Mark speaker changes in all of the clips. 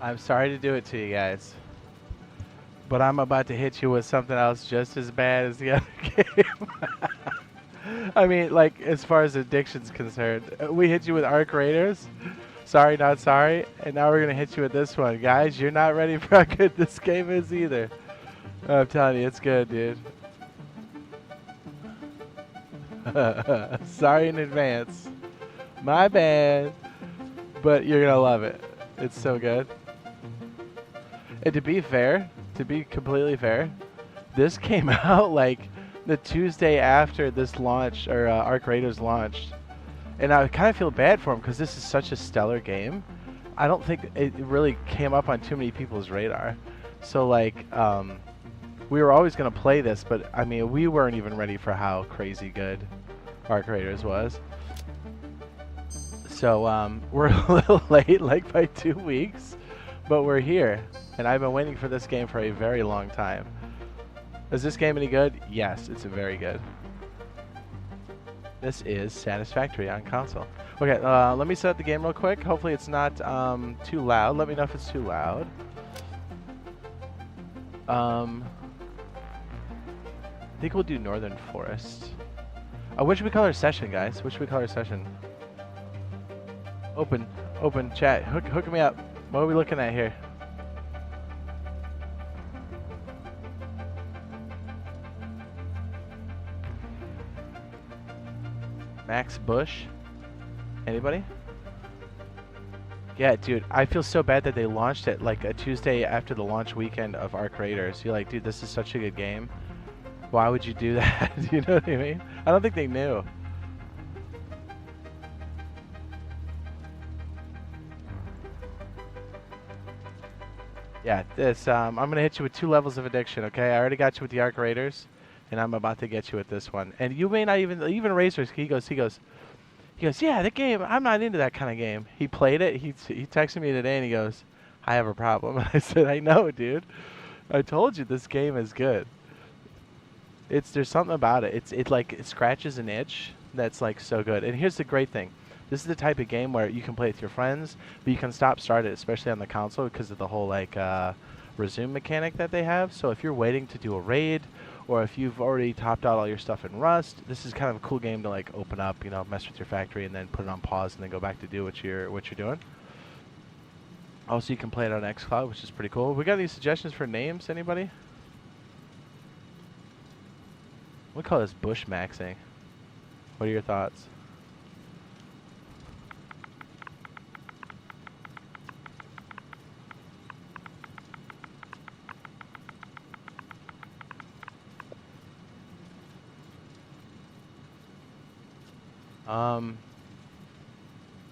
Speaker 1: I'm sorry to do it to you guys, but I'm about to hit you with something else just as bad as the other game. I mean, like, as far as addiction's concerned, we hit you with Arc Raiders. Sorry, not sorry. And now we're going to hit you with this one. Guys, you're not ready for how good this game is either. I'm telling you, it's good, dude. Sorry in advance. My bad. But you're going to love it. It's so good. And to be fair, to be completely fair, this came out like the Tuesday after this launch, or Arc Raiders launched. And I kind of feel bad for him because this is such a stellar game. I don't think it really came up on too many people's radar. So like, we were always going to play this, but I mean, we weren't even ready for how crazy good Arc Raiders was. So we're a little late, like by 2 weeks, but we're here. And I've been waiting for this game for a very long time. Is this game any good? Yes, it's very good. This is Satisfactory on console. Okay, let me set up the game real quick. Hopefully it's not too loud. Let me know if it's too loud. I think we'll do Northern Forest. What should we call our session, guys? What should we call our session? Open chat. Hook me up. What are we looking at here? Max Bush? Anybody? Yeah, dude, I feel so bad that they launched it like a Tuesday after the launch weekend of Arc Raiders. You're like, dude, this is such a good game. Why would you do that? You know what I mean? I don't think they knew. Yeah, this, I'm gonna hit you with 2 levels of addiction, okay? I already got you with the Arc Raiders, and I'm about to get you with this one. And you may not even Razors, he goes, yeah, the game, I'm not into that kind of game. He played it, he texted me today and he goes, I have a problem. I said, I know, dude. I told you this game is good. There's something about it. It scratches an itch that's like so good. And here's the great thing. This is the type of game where you can play with your friends, but you can start it, especially on the console because of the whole like resume mechanic that they have. So if you're waiting to do a raid, or if you've already topped out all your stuff in Rust, this is kind of a cool game to like open up, you know, mess with your factory, and then put it on pause, and then go back to do what you're doing. Also, you can play it on xCloud, which is pretty cool. We got any suggestions for names? Anybody? We call this bush maxing. What are your thoughts?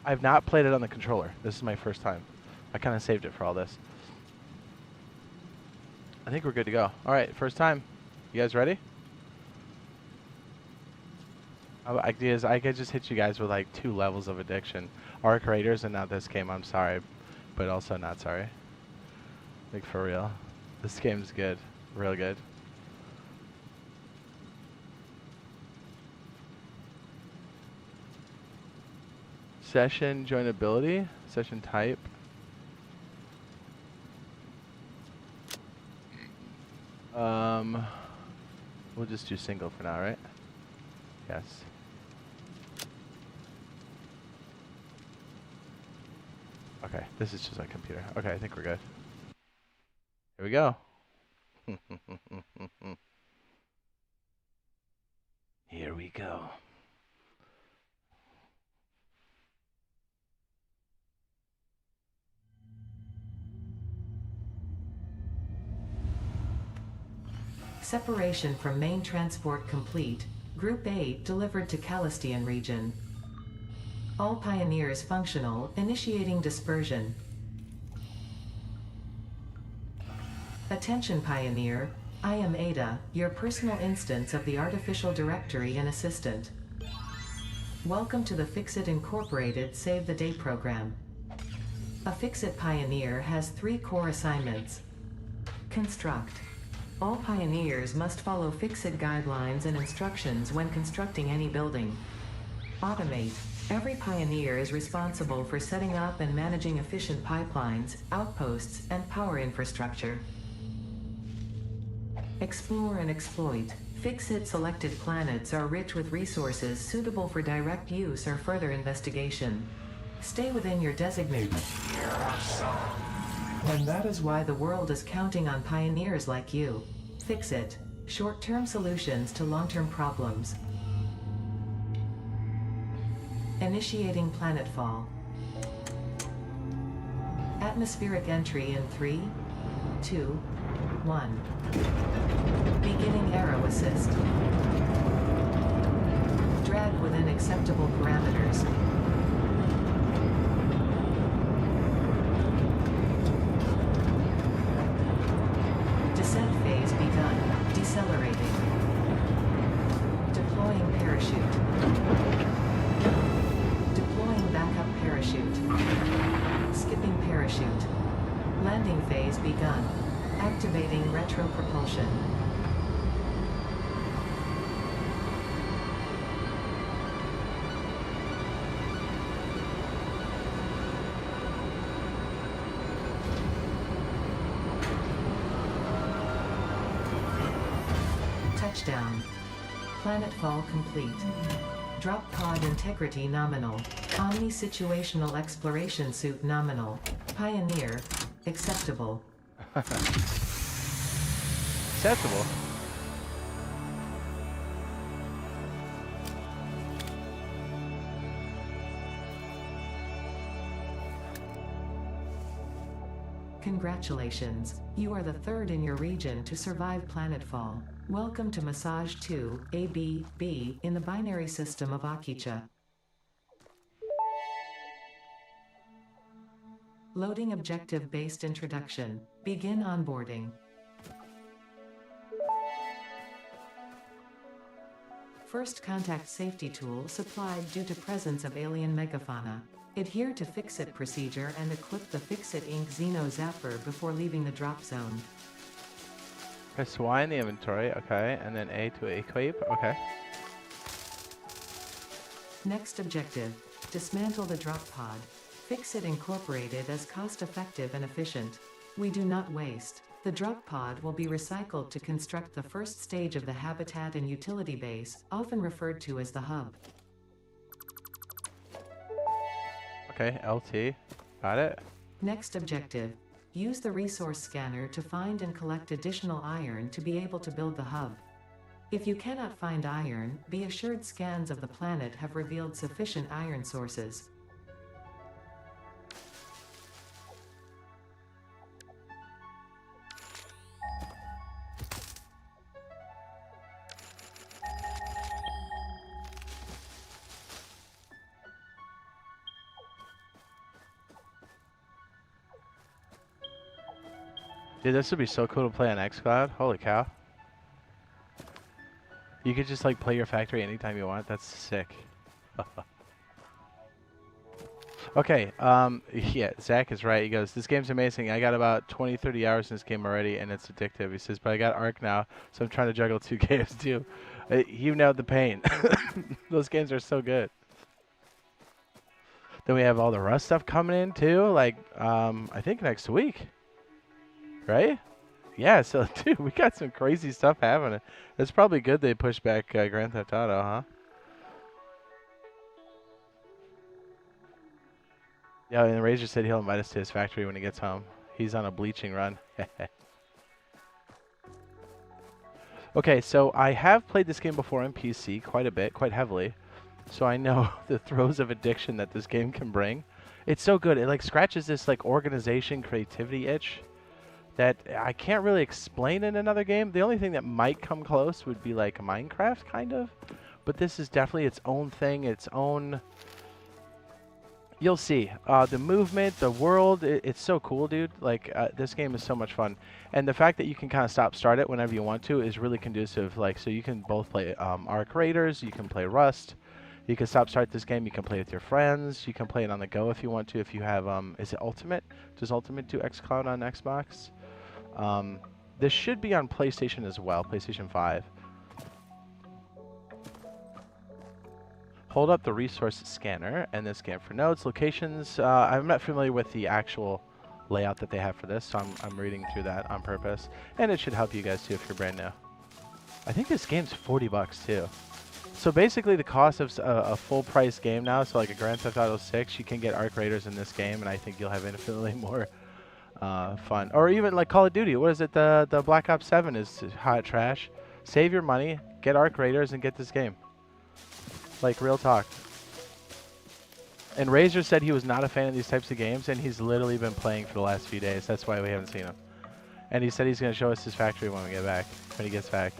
Speaker 1: I've not played it on the controller. This is my first time. I kind of saved it for all this. I think we're good to go. All right, first time. You guys ready? I could just hit you guys with like 2 levels of addiction. Arc Raiders and now this game, I'm sorry, but also not sorry. Like for real. This game's good. Real good. Session joinability, session type. We'll just do single for now, right? Yes. Okay, this is just my computer. Okay, I think we're good. Here we go. Here we go.
Speaker 2: Separation from main transport complete. Group A delivered to Calistian region. All pioneers functional, initiating dispersion. Attention Pioneer, I am Ada, your personal instance of the artificial directory and assistant. Welcome to the Fixit Incorporated Save the Day program. A Fixit Pioneer has 3 core assignments. Construct. All pioneers must follow Fixit guidelines and instructions when constructing any building. Automate. Every pioneer is responsible for setting up and managing efficient pipelines, outposts, and power infrastructure. Explore and exploit. Fix-It selected planets are rich with resources suitable for direct use or further investigation. Stay within your designated sphere. And that is why the world is counting on pioneers like you. Fix-It. Short-term solutions to long-term problems. Initiating planetfall. Atmospheric entry in 3, 2, 1. Beginning aero assist. Drag within acceptable parameters. Descent phase begun. Decelerating. Deploying parachute. Deploying backup parachute. Skipping parachute. Landing phase begun. Activating retro propulsion. Touchdown. Planetfall complete. Drop pod integrity nominal. Omni-situational exploration suit nominal. Pioneer. Acceptable.
Speaker 1: Acceptable.
Speaker 2: Congratulations. You are the third in your region to survive planetfall. Welcome to Massage 2, A-B-B, in the binary system of Akicha. Loading objective-based introduction. Begin onboarding. First contact safety tool supplied due to presence of alien megafauna. Adhere to Fix-It procedure and equip the Fix-It Inc. Xeno Zapper before leaving the drop zone.
Speaker 1: Press Y in the inventory, okay, and then A to equip, okay.
Speaker 2: Next objective. Dismantle the drop pod. Fix-It incorporated as cost-effective and efficient. We do not waste. The drop pod will be recycled to construct the first stage of the habitat and utility base, often referred to as the hub.
Speaker 1: Okay, LT. Got it.
Speaker 2: Next objective. Use the resource scanner to find and collect additional iron to be able to build the hub. If you cannot find iron, be assured scans of the planet have revealed sufficient iron sources.
Speaker 1: Dude, this would be so cool to play on xCloud. Holy cow. You could just like play your factory anytime you want. That's sick. Okay, yeah, Zach is right. He goes, this game's amazing. I got about 20, 30 hours in this game already, and it's addictive. He says, but I got Arc now, so I'm trying to juggle 2 games too. You know the pain. Those games are so good. Then we have all the Rust stuff coming in too, like, I think next week. Right? Yeah, so, dude, we got some crazy stuff happening. It's probably good they pushed back Grand Theft Auto, huh? Yeah, and Razor said he'll invite us to his factory when he gets home. He's on a bleaching run. Okay, so I have played this game before on PC quite a bit, quite heavily. So I know the throes of addiction that this game can bring. It's so good. It, like, scratches this, like, organization, creativity itch that I can't really explain in another game. The only thing that might come close would be like Minecraft, kind of. But this is definitely its own thing, its own... You'll see. The movement, the world, it's so cool, dude. Like, this game is so much fun. And the fact that you can kind of start it whenever you want to is really conducive. Like, so you can both play Arc Raiders, you can play Rust. You can start this game, you can play with your friends. You can play it on the go if you want to. If you have, is it Ultimate? Does Ultimate do xCloud on Xbox? This should be on PlayStation as well, PlayStation 5. pulled up the resource scanner and then scan for nodes, locations. I'm not familiar with the actual layout that they have for this, so I'm reading through that on purpose. And it should help you guys too if you're brand new. I think this game's 40 bucks too. So basically the cost of a full price game now, so like a Grand Theft Auto 6, you can get Arc Raiders in this game, and I think you'll have infinitely more fun. Or even like Call of Duty. What is it? The Black Ops 7 is hot trash. Save your money, get Arc Raiders, and get this game. Like, real talk. And Razor said he was not a fan of these types of games, and he's literally been playing for the last few days. That's why we haven't seen him. And he said he's going to show us his factory when we get back, when he gets back.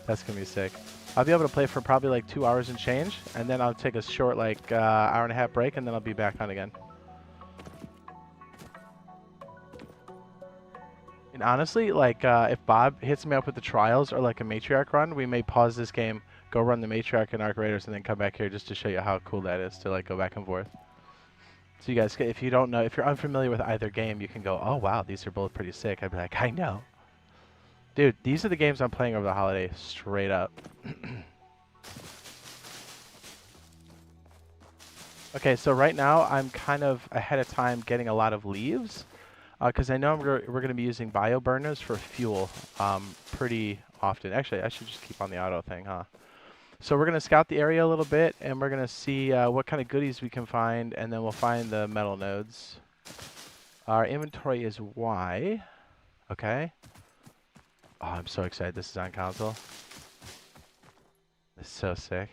Speaker 1: That's going to be sick. I'll be able to play for probably like 2 hours and change, and then I'll take a short like hour and a half break, and then I'll be back on again. And honestly, like if Bob hits me up with the trials or like a matriarch run, we may pause this game, go run the matriarch and Arc Raiders, and then come back here just to show you how cool that is to like go back and forth. So you guys, if you don't know, if you're unfamiliar with either game, you can go, oh wow, these are both pretty sick. I'd be like, I know. Dude, these are the games I'm playing over the holiday, straight up. Okay, so right now I'm kind of ahead of time getting a lot of leaves because I know we're going to be using bio burners for fuel pretty often. Actually, I should just keep on the auto thing, huh? So we're going to scout the area a little bit, and we're going to see what kind of goodies we can find, and then we'll find the metal nodes. Our inventory is Y. Okay. Oh, I'm so excited this is on console. It's so sick.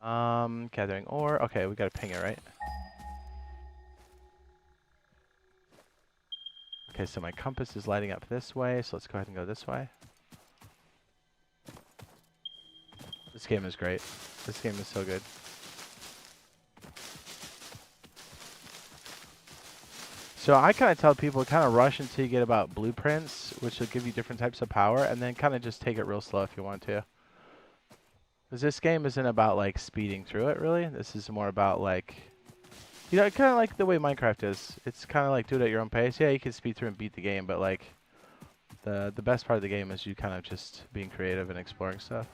Speaker 1: Gathering ore. Okay, we gotta ping it, right? Okay, so my compass is lighting up this way, so let's go ahead and go this way. This game is great. This game is so good. So I kind of tell people kind of rush until you get about blueprints, which will give you different types of power, and then kind of just take it real slow if you want to. Because this game isn't about like speeding through it, really. This is more about like, you know, kind of like the way Minecraft is. It's kind of like do it at your own pace. Yeah, you can speed through and beat the game, but like the best part of the game is you kind of just being creative and exploring stuff.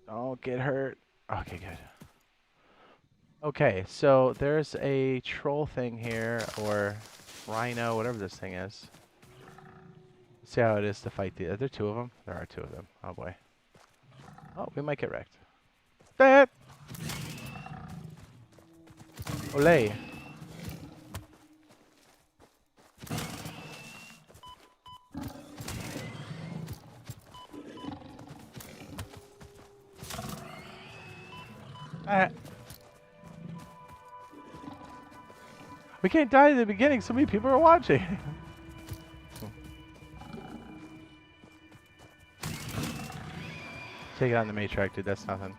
Speaker 1: Don't get hurt. Okay, good. Okay, so there's a troll thing here, or rhino, whatever this thing is. Let's see how it is to fight the. Are there 2 of them? There are 2 of them. Oh boy. Oh, we might get wrecked. That. Olay. We can't die in the beginning. So many people are watching. Take it on the matriarch, dude. That's nothing.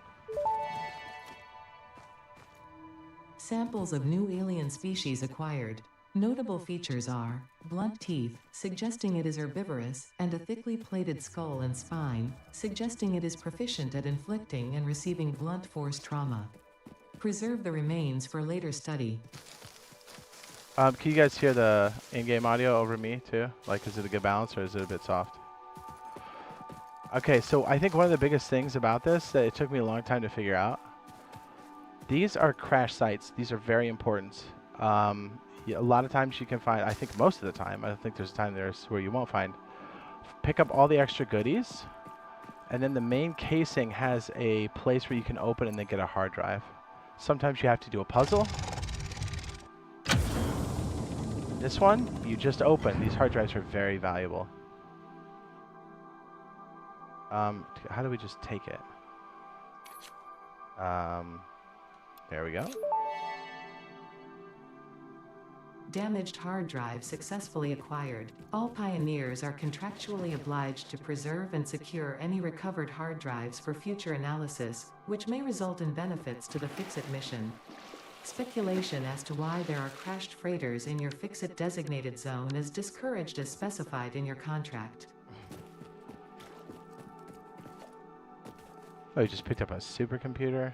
Speaker 2: Samples of new alien species acquired. Notable features are blunt teeth, suggesting it is herbivorous, and a thickly plated skull and spine, suggesting it is proficient at inflicting and receiving blunt force trauma. Preserve the remains for later study.
Speaker 1: Can you guys hear the in-game audio over me too? Like, is it a good balance or is it a bit soft? Okay, so I think one of the biggest things about this that it took me a long time to figure out, these are crash sites. These are very important. A lot of times you can find, I think most of the time, I don't think there's a time there's where you won't find, pick up all the extra goodies, and then the main casing has a place where you can open and then get a hard drive. Sometimes you have to do a puzzle. This one, you just open. These hard drives are very valuable. How do we just take it? There we go.
Speaker 2: Damaged hard drive successfully acquired. All pioneers are contractually obliged to preserve and secure any recovered hard drives for future analysis, which may result in benefits to the Fix-It mission. Speculation as to why there are crashed freighters in your Fix-It designated zone is discouraged as specified in your contract.
Speaker 1: Oh, you just picked up a supercomputer?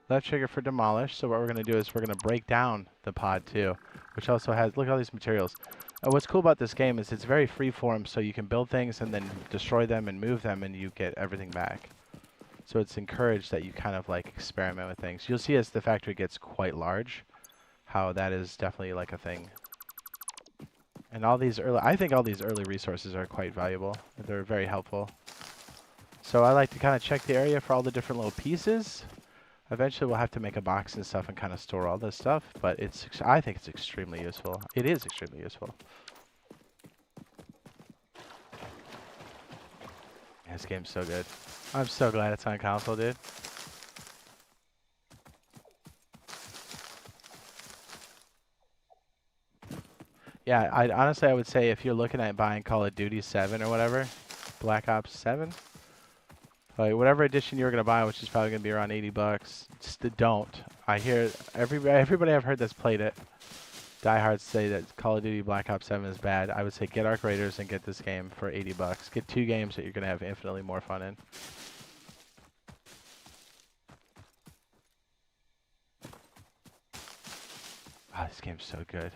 Speaker 1: Left trigger for demolish. So what we're going to do is we're going to break down the pod too, which also has, look at all these materials. What's cool about this game is it's very freeform, so you can build things and then destroy them and move them and you get everything back. So it's encouraged that you kind of like experiment with things. You'll see as the factory gets quite large, how that is definitely like a thing. And all these early, I think all these early resources are quite valuable. They're very helpful. So I like to kind of check the area for all the different little pieces. Eventually we'll have to make a box and stuff and kind of store all this stuff, but I think it's extremely useful. It is extremely useful. Yeah, this game's so good. I'm so glad it's on console, dude. Yeah, honestly I would say if you're looking at buying Call of Duty 7 or whatever, Black Ops 7, like whatever edition you're gonna buy, which is probably gonna be around 80 bucks, just don't. I hear everybody I've heard that's played it, diehards say that Call of Duty Black Ops 7 is bad. I would say get Arc Raiders and get this game for 80 bucks. Get 2 games that you're gonna have infinitely more fun in. Wow, this game's so good.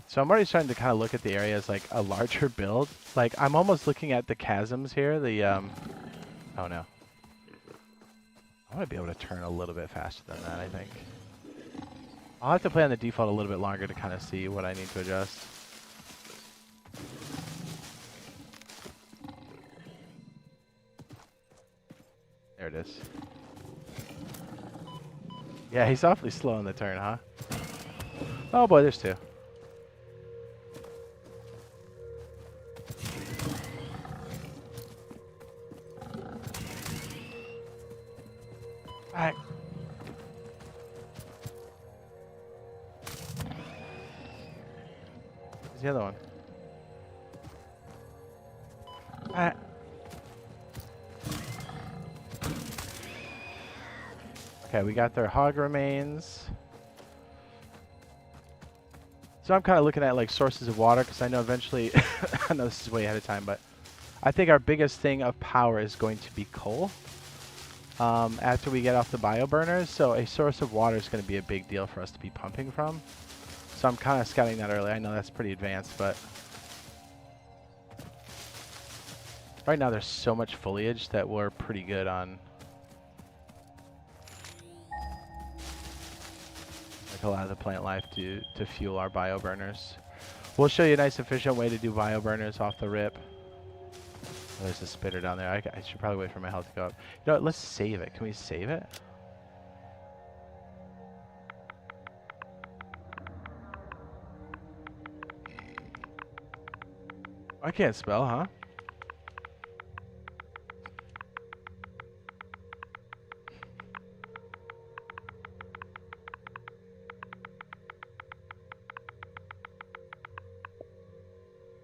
Speaker 1: So I'm already starting to kind of look at the area as like a larger build. Like I'm almost looking at the chasms here. The oh no. I want to be able to turn a little bit faster than that, I think. I'll have to play on the default a little bit longer to kind of see what I need to adjust. There it is. Yeah, he's awfully slow in the turn, huh? Oh boy, there's 2. Alright. Where's the other one? Alright. Okay, we got their hog remains. So I'm kind of looking at like sources of water because I know eventually, I know this is way ahead of time, but I think our biggest thing of power is going to be coal. After we get off the bio burners, so a source of water is going to be a big deal for us to be pumping from. So I'm kind of scouting that early. I know that's pretty advanced, but right now there's so much foliage that we're pretty good on like a lot of the plant life to fuel our bio burners. We'll show you a nice efficient way to do bio burners off the rip. Oh, there's a spitter down there. I should probably wait for my health to go up. You know what? Let's save it. Can we save it? I can't spell, huh?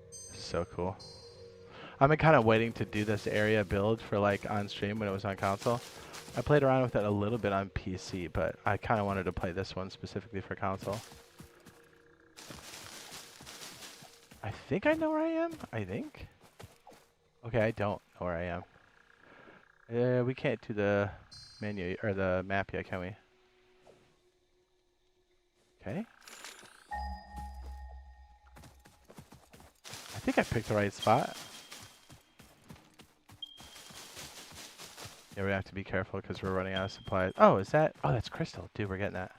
Speaker 1: So cool. I've been kind of waiting to do this area build for like on stream when it was on console. I played around with it a little bit on PC, but I kind of wanted to play this one specifically for console. I think I know where I am. I think. Okay, I don't know where I am. We can't do the menu or the map yet, can we? Okay. I think I picked the right spot. Yeah, we have to be careful because we're running out of supplies. Oh, is that? Oh, that's crystal. Dude, we're getting that.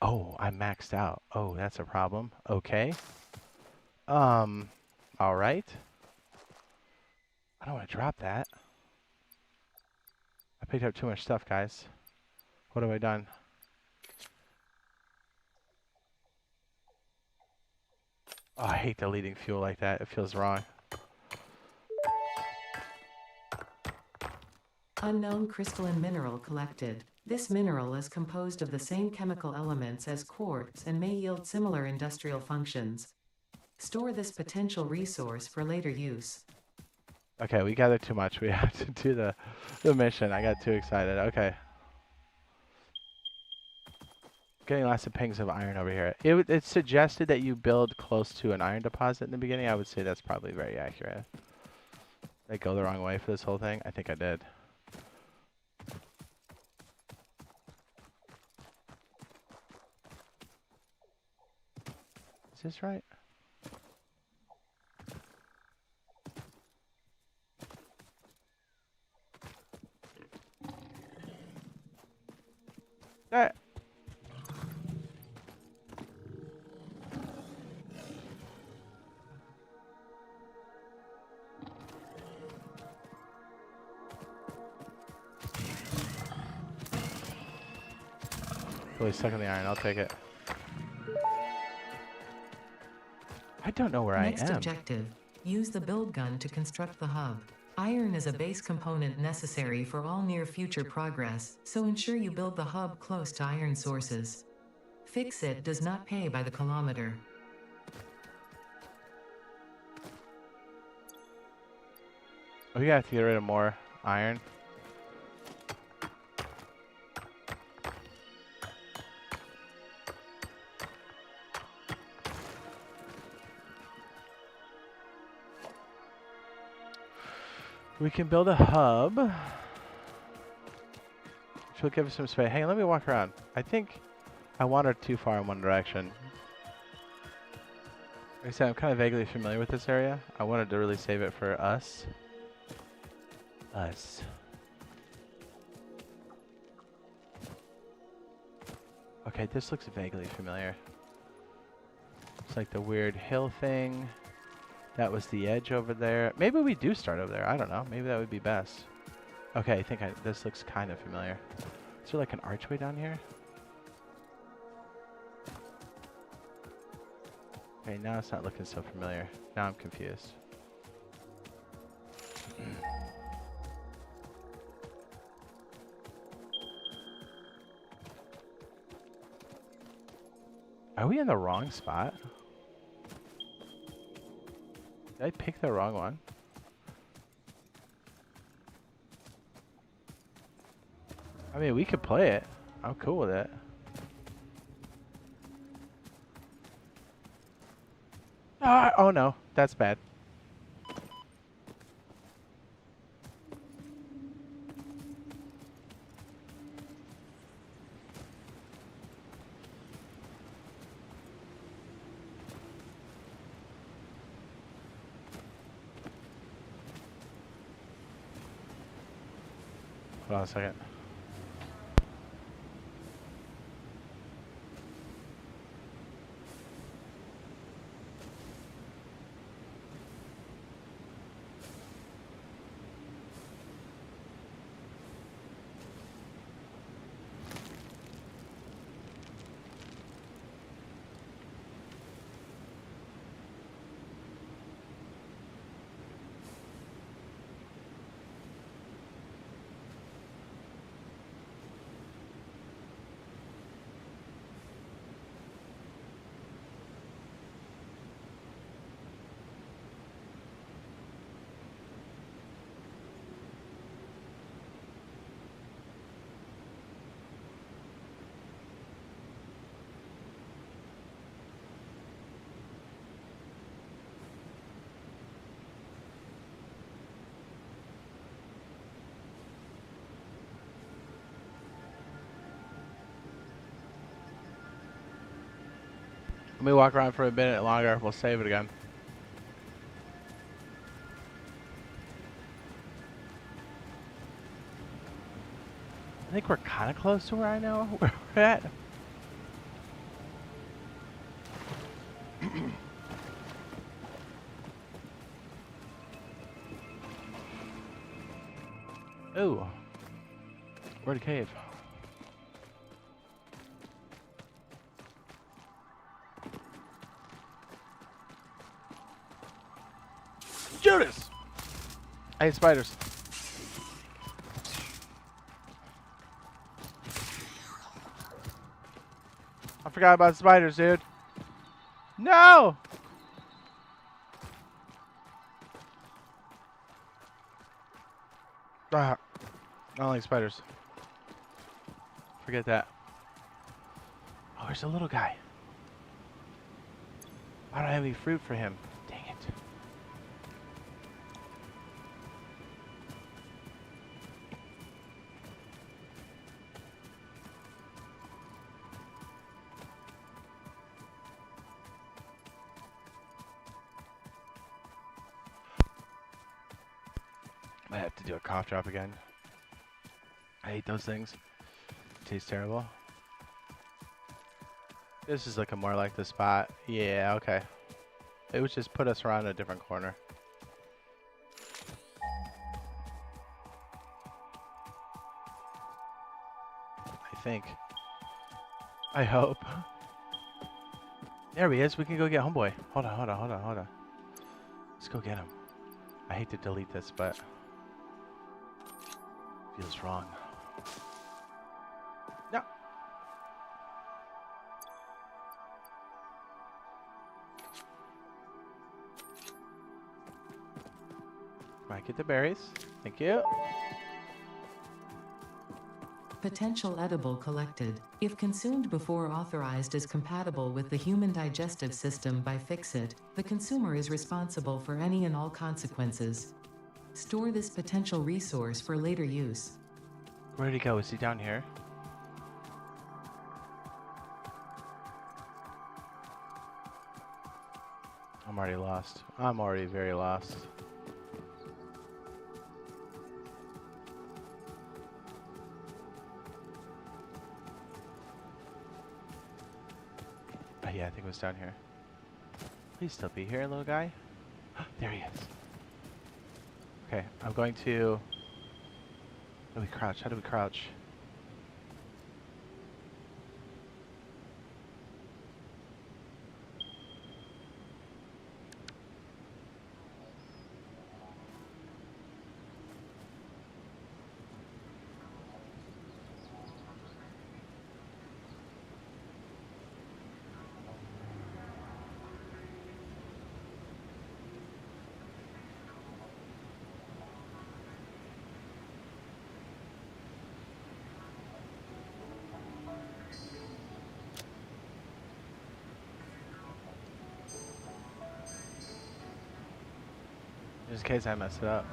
Speaker 1: Oh, I'm maxed out. Oh, that's a problem. Okay. All right. I don't want to drop that. I picked up too much stuff, guys. What have I done? Oh, I hate deleting fuel like that. It feels wrong.
Speaker 2: Unknown crystalline mineral collected. This mineral is composed of the same chemical elements as quartz and may yield similar industrial functions. Store this potential resource for later use.
Speaker 1: Okay, we gathered too much. We have to do the mission. I got too excited. Okay. Getting lots of pings of iron over here. It suggested that you build close to an iron deposit in the beginning. I would say that's probably very accurate. Did I go the wrong way for this whole thing? I think I did. Is this right? Alright. Really stuck in the iron. I'll take it. I don't know where
Speaker 2: Next
Speaker 1: I am.
Speaker 2: objective, use the build gun to construct the hub. Iron is a base component necessary for all near future progress, so ensure you build the hub close to iron sources. Fix it does not pay by the kilometer.
Speaker 1: Oh, you have to get rid of more iron. We can build a hub. Which will give us some space. Hey, let me walk around. I think I wandered too far in one direction. Like I said, I'm kind of vaguely familiar with this area. I wanted to really save it for us. Okay, this looks vaguely familiar. It's like the weird hill thing. That was the edge over there. Maybe we do start over there. I don't know. Maybe that would be best. Okay, I think this looks kind of familiar. Is there like an archway down here? Okay, now it's not looking so familiar. Now I'm confused. Are we in the wrong spot? Did I pick the wrong one? I mean, we could play it. I'm cool with it. Ah, oh no, that's bad. Hold on a second. Let me walk around for a minute longer. We'll save it again. I think we're kind of close to where I know where we're at. Ooh. Where'd the cave? Judas! I hate spiders. I forgot about spiders, dude. No! Ah, I don't like spiders. Forget that. Oh, there's a little guy. I don't have any fruit for him. Dang it. to do a cough drop again. I hate those things. Tastes terrible. This is looking more like the spot. Yeah, okay. It would just put us around a different corner. I think. I hope. There he is. We can go get homeboy. Hold on, hold on, hold on, hold on. Let's go get him. I hate to delete this, but feels wrong. No. Might get the berries. Thank you.
Speaker 2: Potential edible collected. If consumed before authorized as compatible with the human digestive system by Fixit, the consumer is responsible for any and all consequences. Store this potential resource for later use.
Speaker 1: Where did he go? Is he down here? I'm already lost. I'm already very lost. Oh, yeah, I think it was down here. Please still be here, little guy. There he is. Okay, I'm going to... How do we crouch? How do we crouch? Just in case I mess it up.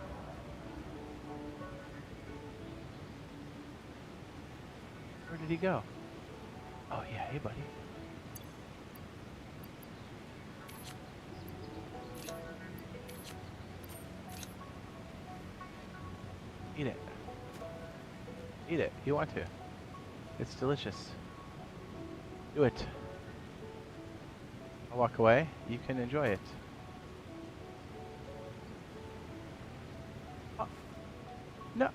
Speaker 1: Where did he go? Oh yeah, hey buddy. Eat it. Eat it. You want to. It's delicious. Do it. I'll walk away. You can enjoy it. Oh. No.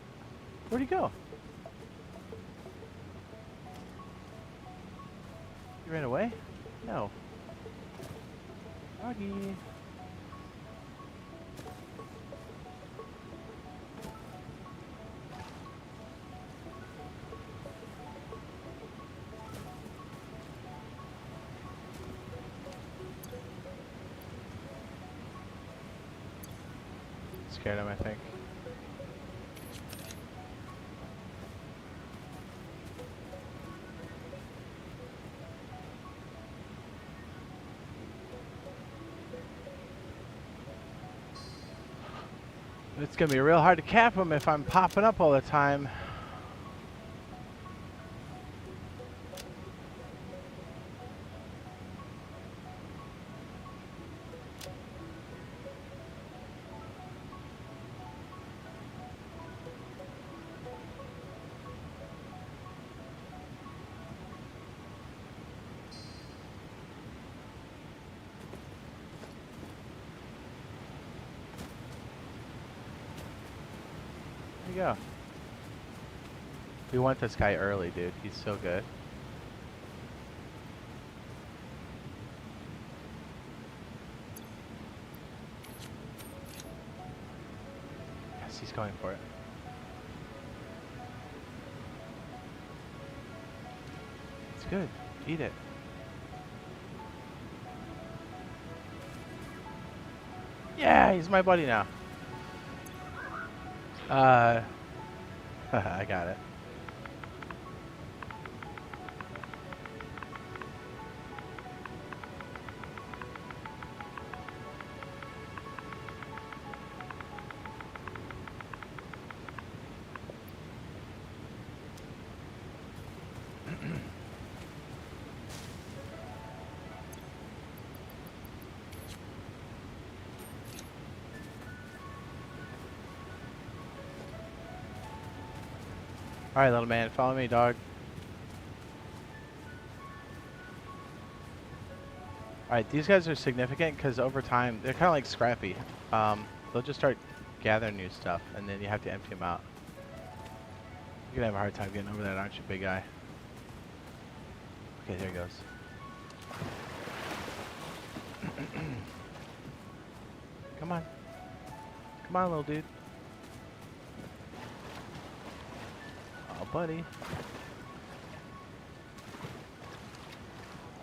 Speaker 1: Where'd he go? He ran away? No. Doggy. Scared him, I think. It's gonna be real hard to cap him if I'm popping up all the time. Go. We want this guy early, dude. He's so good. Yes, he's going for it. It's good. Eat it. Yeah, he's my buddy now. I got it. Alright, little man, follow me, dog. Alright, these guys are significant because over time, they're kind of like Scrappy. They'll just start gathering new stuff, and then you have to empty them out. You're gonna have a hard time getting over that, aren't you, big guy? Okay, there he goes. Come on. Come on, little dude. Oh, buddy.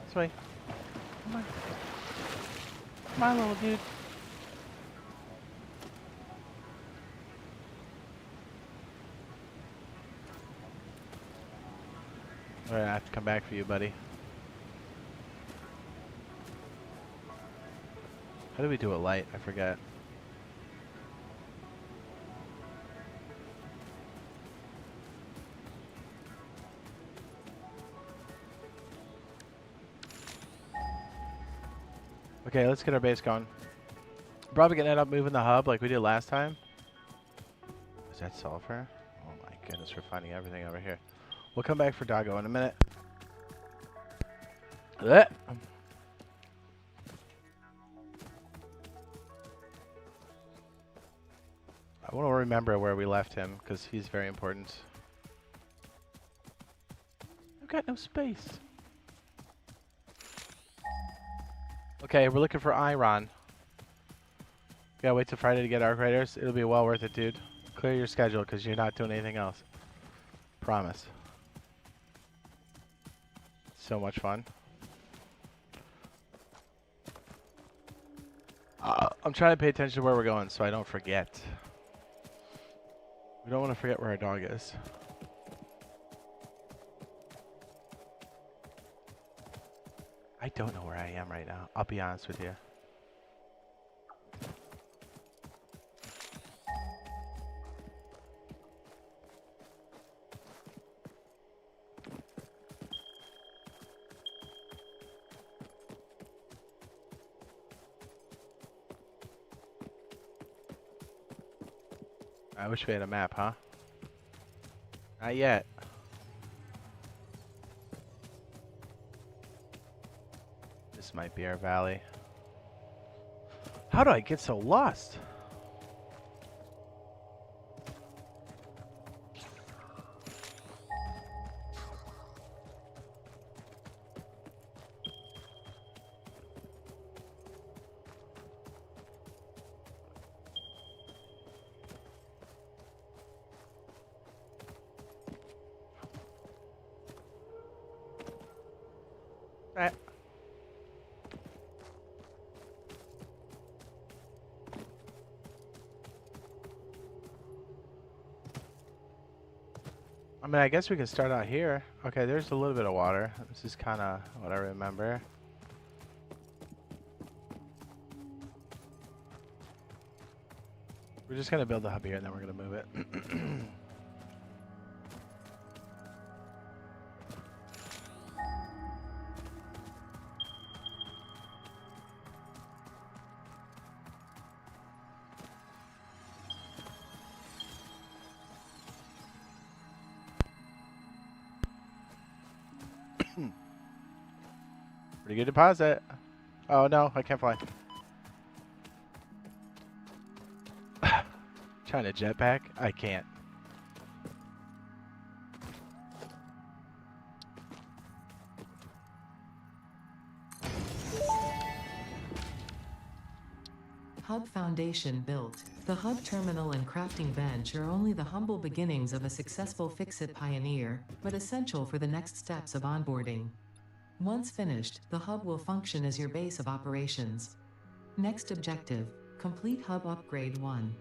Speaker 1: This way. Come on. Come on, little dude. Alright, I have to come back for you, buddy. How do we do a light? I forget. Okay, let's get our base going. Probably gonna end up moving the hub like we did last time. Is that sulfur? Oh my goodness, we're finding everything over here. We'll come back for Doggo in a minute. Blech. I want to remember where we left him because he's very important. I've got no space. Okay, we're looking for iron. Gotta wait till Friday to get arc raiders. It'll be well worth it, dude. Clear your schedule because you're not doing anything else. Promise. So much fun. I'm trying to pay attention to where we're going so I don't forget. We don't want to forget where our dog is. I don't know where I am right now. I'll be honest with you. I wish we had a map, huh? Not yet. This might be our valley. How do I get so lost? I mean, I guess we can start out here. Okay, there's a little bit of water. This is kind of what I remember. We're just going to build the hub here and then we're going to move it. Pretty good deposit. Oh no, I can't fly. Trying to jetpack? I can't.
Speaker 2: Hub foundation built. The hub terminal and crafting bench are only the humble beginnings of a successful Fix-It pioneer, but essential for the next steps of onboarding. Once finished, the hub will function as your base of operations. Next objective, complete hub upgrade 1.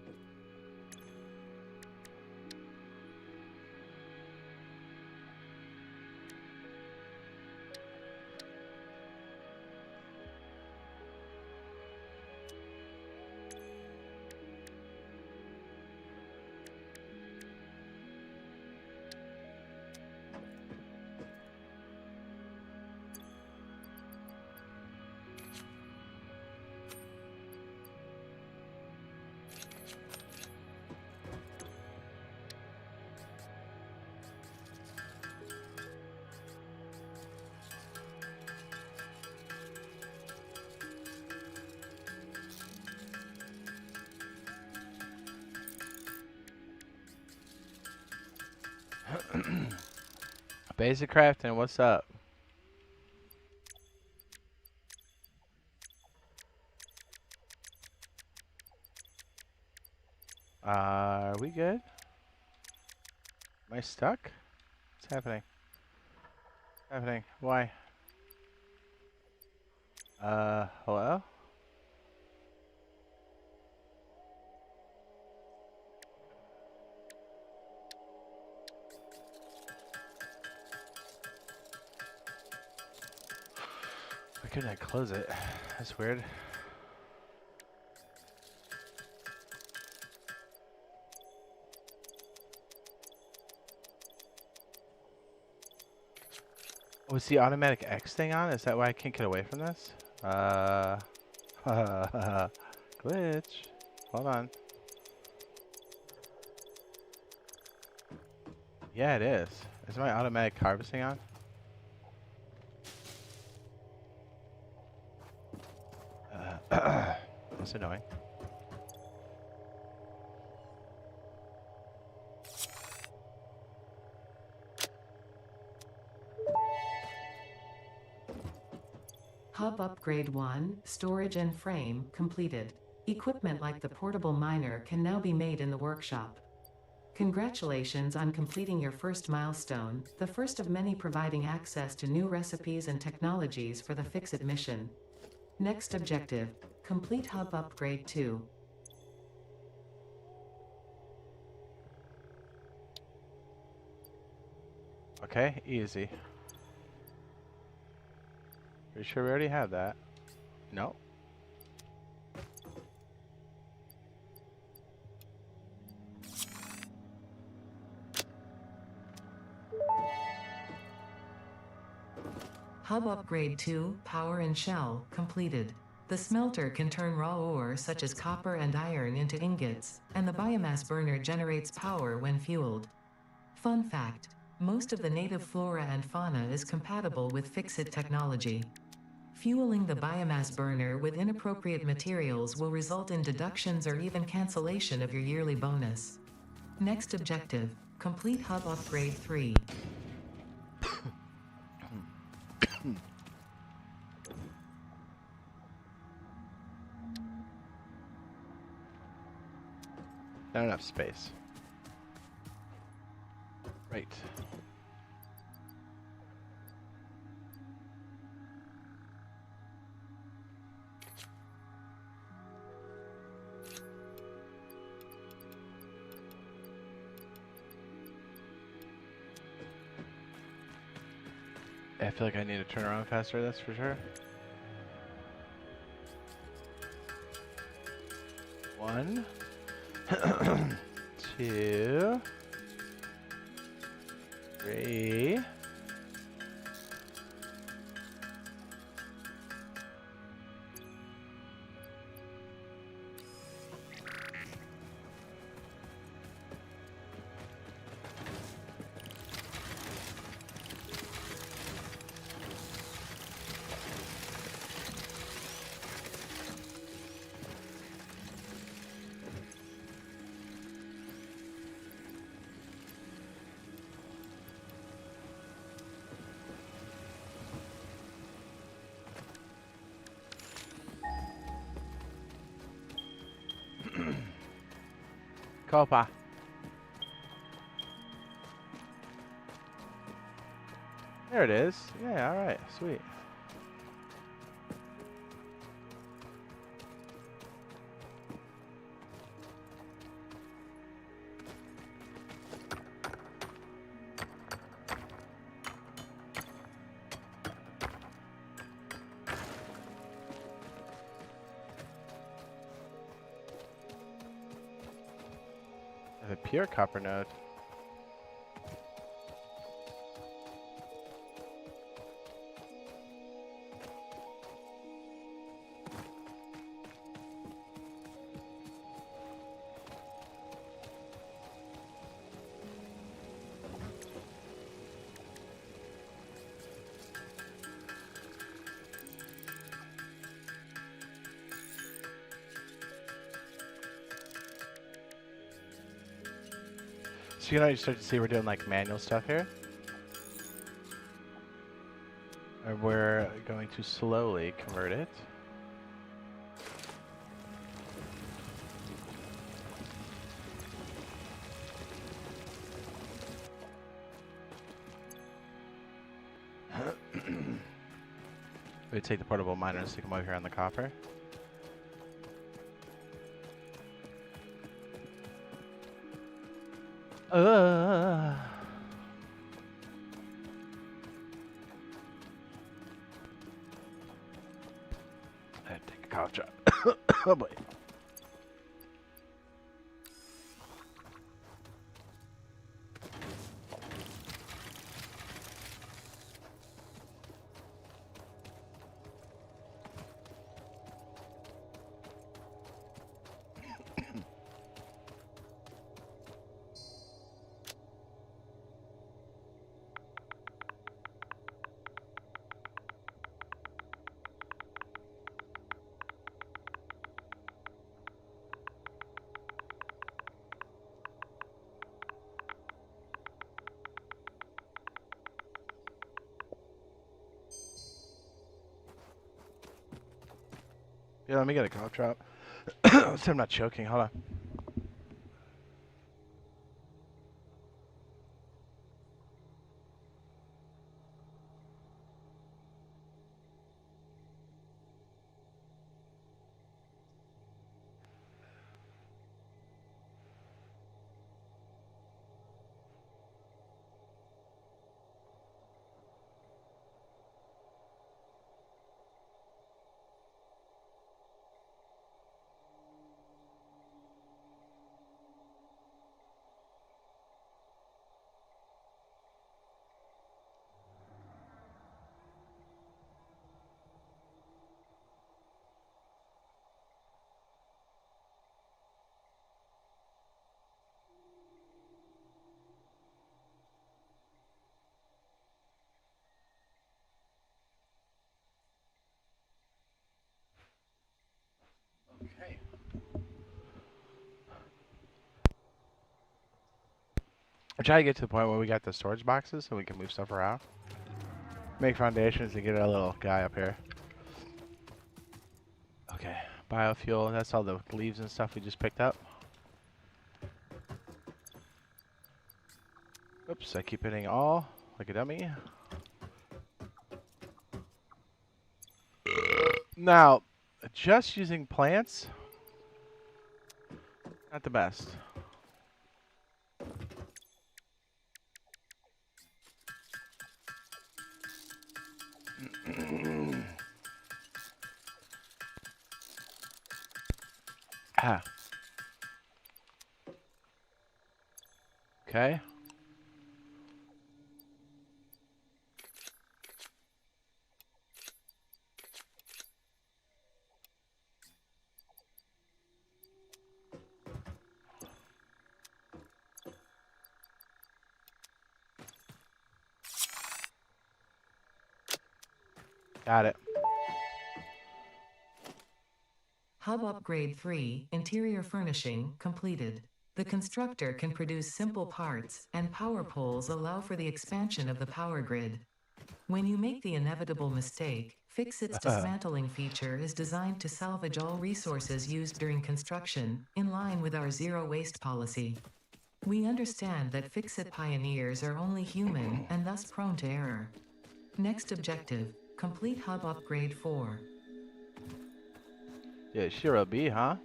Speaker 1: Basic crafting, what's up? Are we good? Am I stuck? What's happening? What's happening? Why? Hello? Why couldn't I close it? That's weird. Was the automatic X thing on? Is that why I can't get away from this? Glitch. Hold on. Yeah, it is. Is my automatic harvesting on? That's annoying.
Speaker 2: Hub Upgrade 1, Storage and Frame, completed. Equipment like the portable miner can now be made in the workshop. Congratulations on completing your first milestone, the first of many providing access to new recipes and technologies for the Fix-It mission. Next objective, complete Hub Upgrade 2.
Speaker 1: Okay, easy. Pretty sure we already have that. No.
Speaker 2: Hub Upgrade 2, Power and Shell, completed. The smelter can turn raw ore such as copper and iron into ingots, and the biomass burner generates power when fueled. Fun fact, most of the native flora and fauna is compatible with Fix-It technology. Fueling the biomass burner with inappropriate materials will result in deductions or even cancellation of your yearly bonus. Next objective, complete Hub Upgrade 3.
Speaker 1: Not enough space. Right. I feel like I need to turn around faster, that's for sure. 1, 2, 3. Copa. There it is. Yeah, alright, sweet. The pure copper node. So you know, you start to see we're doing like manual stuff here. And we're going to slowly convert it. We take the portable miner and stick them over here on the copper. I take a cough drop. Oh boy. Yeah, let me get a cough drop. So I'm not choking. Hold on. Okay. I'm trying to get to the point where we got the storage boxes so we can move stuff around. Make foundations and get our little guy up here. Okay, biofuel, that's all the leaves and stuff we just picked up. Oops, I keep hitting all like a dummy. Now, just using plants, not the best. Ah. Okay. Got it.
Speaker 2: Hub Upgrade 3, Interior Furnishing, completed. The constructor can produce simple parts, and power poles allow for the expansion of the power grid. When you make the inevitable mistake, Fix-It's dismantling feature is designed to salvage all resources used during construction, in line with our zero-waste policy. We understand that Fix-It pioneers are only human, and thus prone to error. Next objective, complete Hub Upgrade 4.
Speaker 1: Yeah, Shiro B, huh?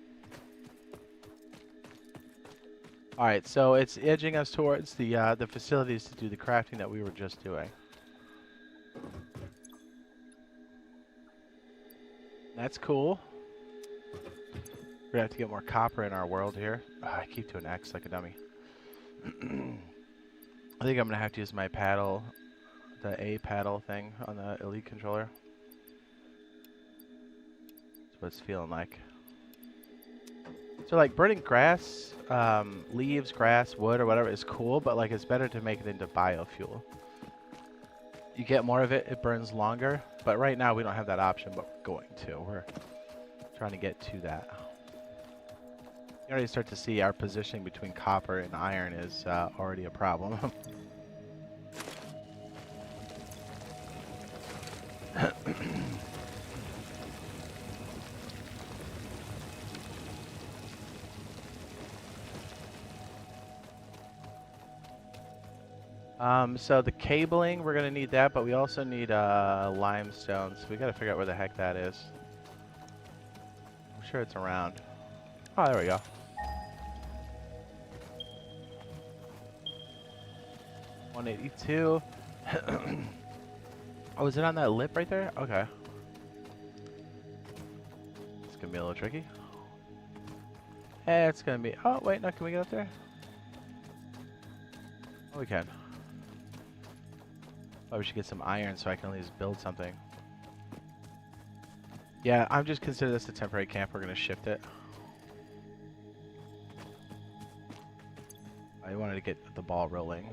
Speaker 1: All right, so it's edging us towards the facilities to do the crafting that we were just doing. That's cool. We're gonna have to get more copper in our world here. I keep doing X like a dummy. I think I'm gonna have to use my paddle, the A paddle thing on the Elite controller. That's what it's feeling like. So like burning grass, leaves, grass, wood, or whatever is cool, but like it's better to make it into biofuel. You get more of it, it burns longer, but right now we don't have that option, but we're going to. We're trying to get to that. You already start to see our positioning between copper and iron is already a problem. So the cabling, we're gonna need that, but we also need limestone, so we gotta figure out where the heck that is. I'm sure it's around. Oh, there we go. $182. Oh, is it on that lip right there? Okay. It's gonna be a little tricky. It's gonna be. Oh, wait, no, can we get up there? Oh, we can. Oh, we should get some iron so I can at least build something. Yeah, I'm just consider this a temporary camp. We're gonna shift it. I wanted to get the ball rolling.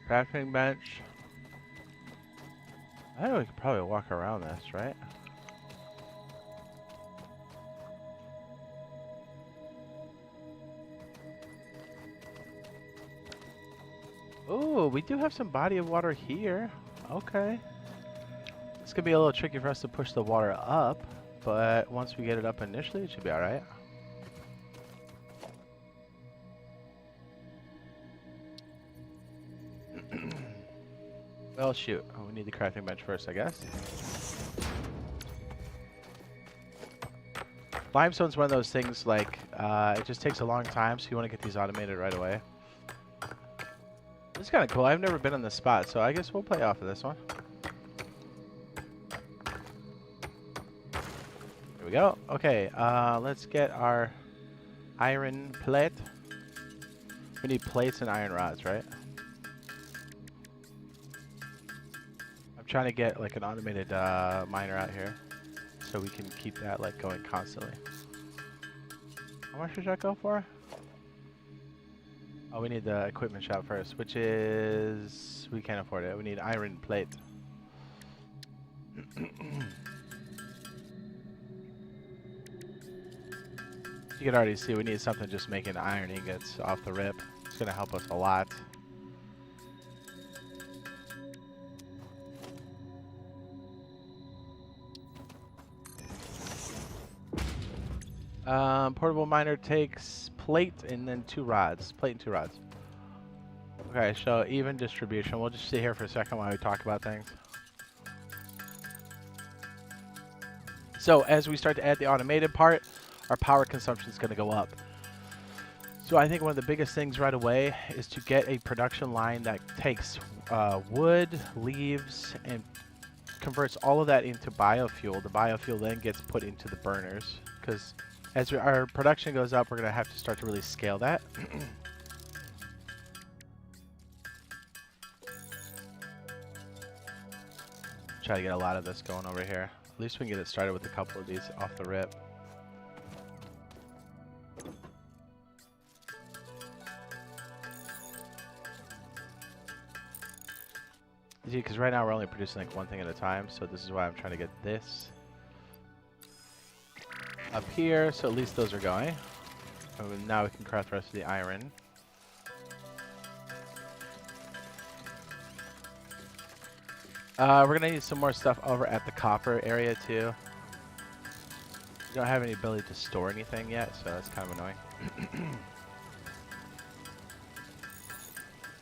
Speaker 1: Crafting bench. I think we could probably walk around this, right? Ooh, we do have some body of water here. Okay. It's gonna be a little tricky for us to push the water up, but once we get it up initially, it should be alright. Well, shoot. Oh, we need the crafting bench first, I guess. Limestone's one of those things, like, it just takes a long time, so you want to get these automated right away. This is kind of cool. I've never been on this spot, so I guess we'll play off of this one. Here we go. Okay, let's get our iron plate. We need plates and iron rods, right? I'm trying to get like an automated miner out here, so we can keep that like going constantly. How much should that go for? Oh, we need the equipment shop first, which is... we can't afford it. We need iron plate. You can already see we need something just making iron ingots off the rip. It's going to help us a lot. Portable miner takes plate and then 2 rods. Plate and 2 rods. Okay, so even distribution. We'll just sit here for a second while we talk about things. So as we start to add the automated part, our power consumption is going to go up. So I think one of the biggest things right away is to get a production line that takes wood, leaves, and converts all of that into biofuel. The biofuel then gets put into the burners, because as our production goes up, we're going to have to start to really scale that. Try to get a lot of this going over here. At least we can get it started with a couple of these off the rip. Because right now we're only producing like one thing at a time, so this is why I'm trying to get this up here, so at least those are going. And now we can craft the rest of the iron. We're gonna need some more stuff over at the copper area too. We don't have any ability to store anything yet, so that's kind of annoying.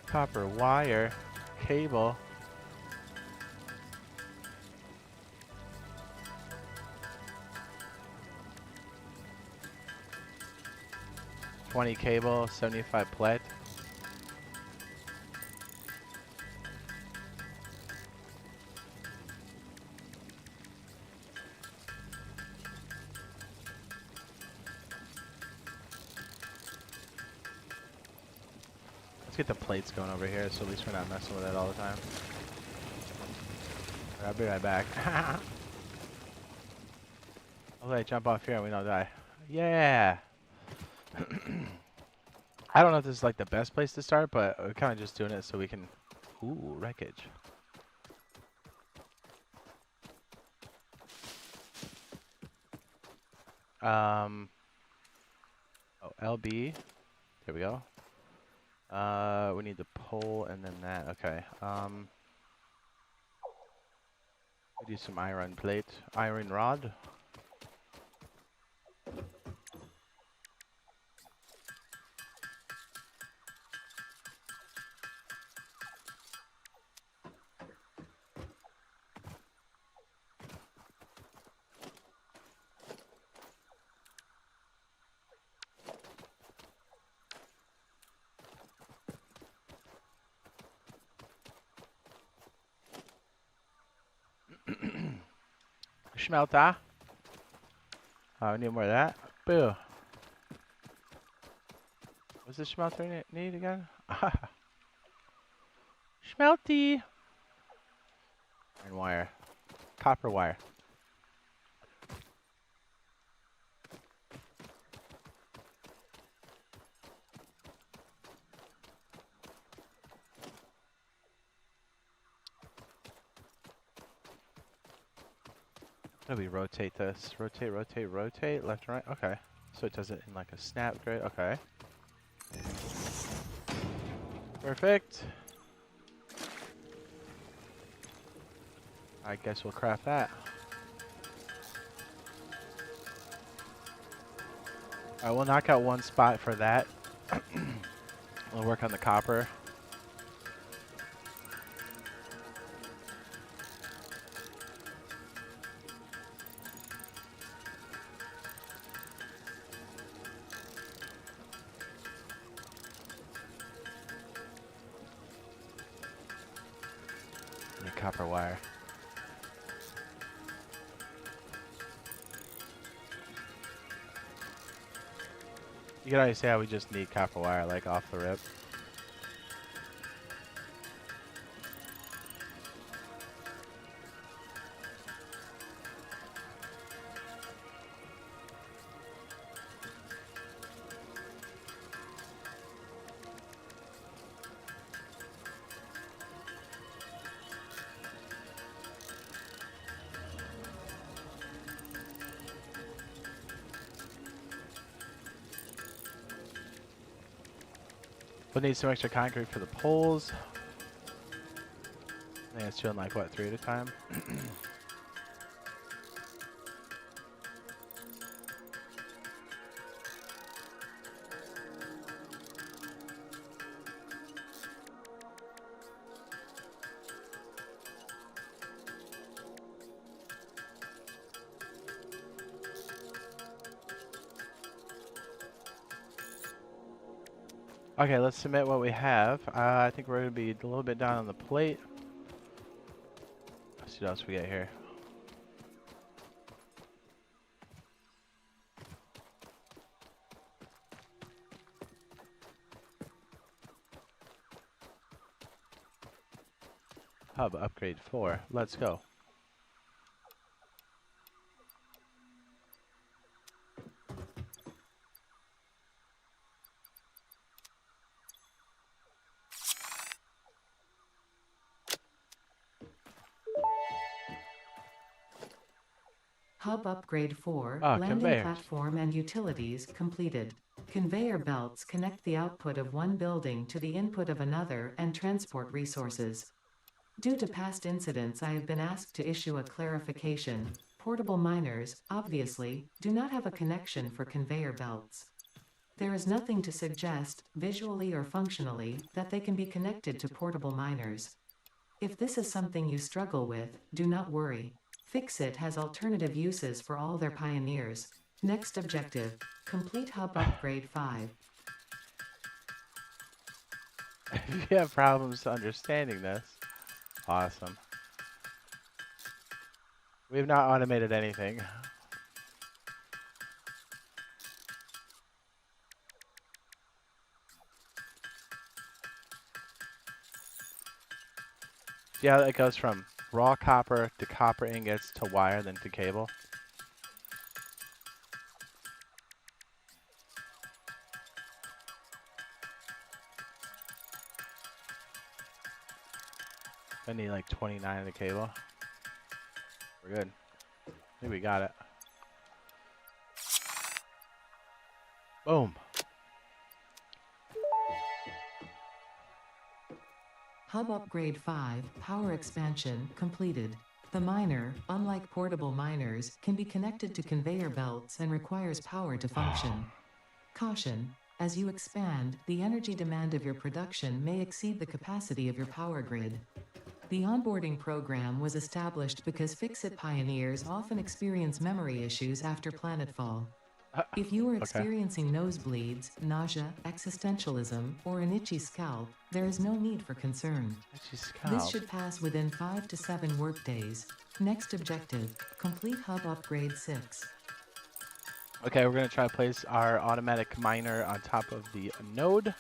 Speaker 1: Copper wire, cable. $20 cable, 75 plate. Let's get the plates going over here, so at least we're not messing with it all the time. I'll be right back. Hopefully I jump off here and we don't die. Yeah! I don't know if this is like the best place to start, but we're kind of just doing it so we can... Ooh, wreckage. Oh, LB. There we go. We need the pole and then that. Okay. We do some iron plate. Iron rod. Schmelter. We need more of that. Boo. What's this schmelter need again? Schmelty. Iron wire. Copper wire. How do we rotate this? Rotate, rotate, rotate, left and right. Okay. So it does it in like a snap grid. Okay. Perfect. I guess we'll craft that. I will knock out one spot for that. We'll work on the copper. Need copper wire. You can always say how we just need copper wire, like off the rip. We'll need some extra concrete for the poles. I think it's doing like, what, 3 at a time? Okay, let's submit what we have. I think we're going to be a little bit down on the plate. Let's see what else we get here. Hub upgrade 4. Let's go.
Speaker 2: Hub Upgrade 4,
Speaker 1: Ah,
Speaker 2: Landing
Speaker 1: conveyors.
Speaker 2: Platform and Utilities completed. Conveyor belts connect the output of one building to the input of another and transport resources. Due to past incidents, I have been asked to issue a clarification. Portable miners, obviously, do not have a connection for conveyor belts. There is nothing to suggest, visually or functionally, that they can be connected to portable miners. If this is something you struggle with, do not worry. Fixit has alternative uses for all their pioneers. Next objective, complete Hub Upgrade 5.
Speaker 1: If you have problems understanding this, awesome. We've not automated anything. See how it goes from raw copper to copper ingots to wire, then to cable? I need like 29 in the cable. We're good. I think we got it. Boom.
Speaker 2: Hub Upgrade 5, Power Expansion, completed. The miner, unlike portable miners, can be connected to conveyor belts and requires power to function. Caution: as you expand, the energy demand of your production may exceed the capacity of your power grid. The onboarding program was established because Fix-It pioneers often experience memory issues after planetfall. If you are
Speaker 1: Okay.
Speaker 2: experiencing nosebleeds, nausea, existentialism, or an itchy scalp, there is no need for concern. This should pass within 5 to 7 workdays. Next objective: complete Hub Upgrade 6.
Speaker 1: Okay, we're gonna try to place our automatic miner on top of the node.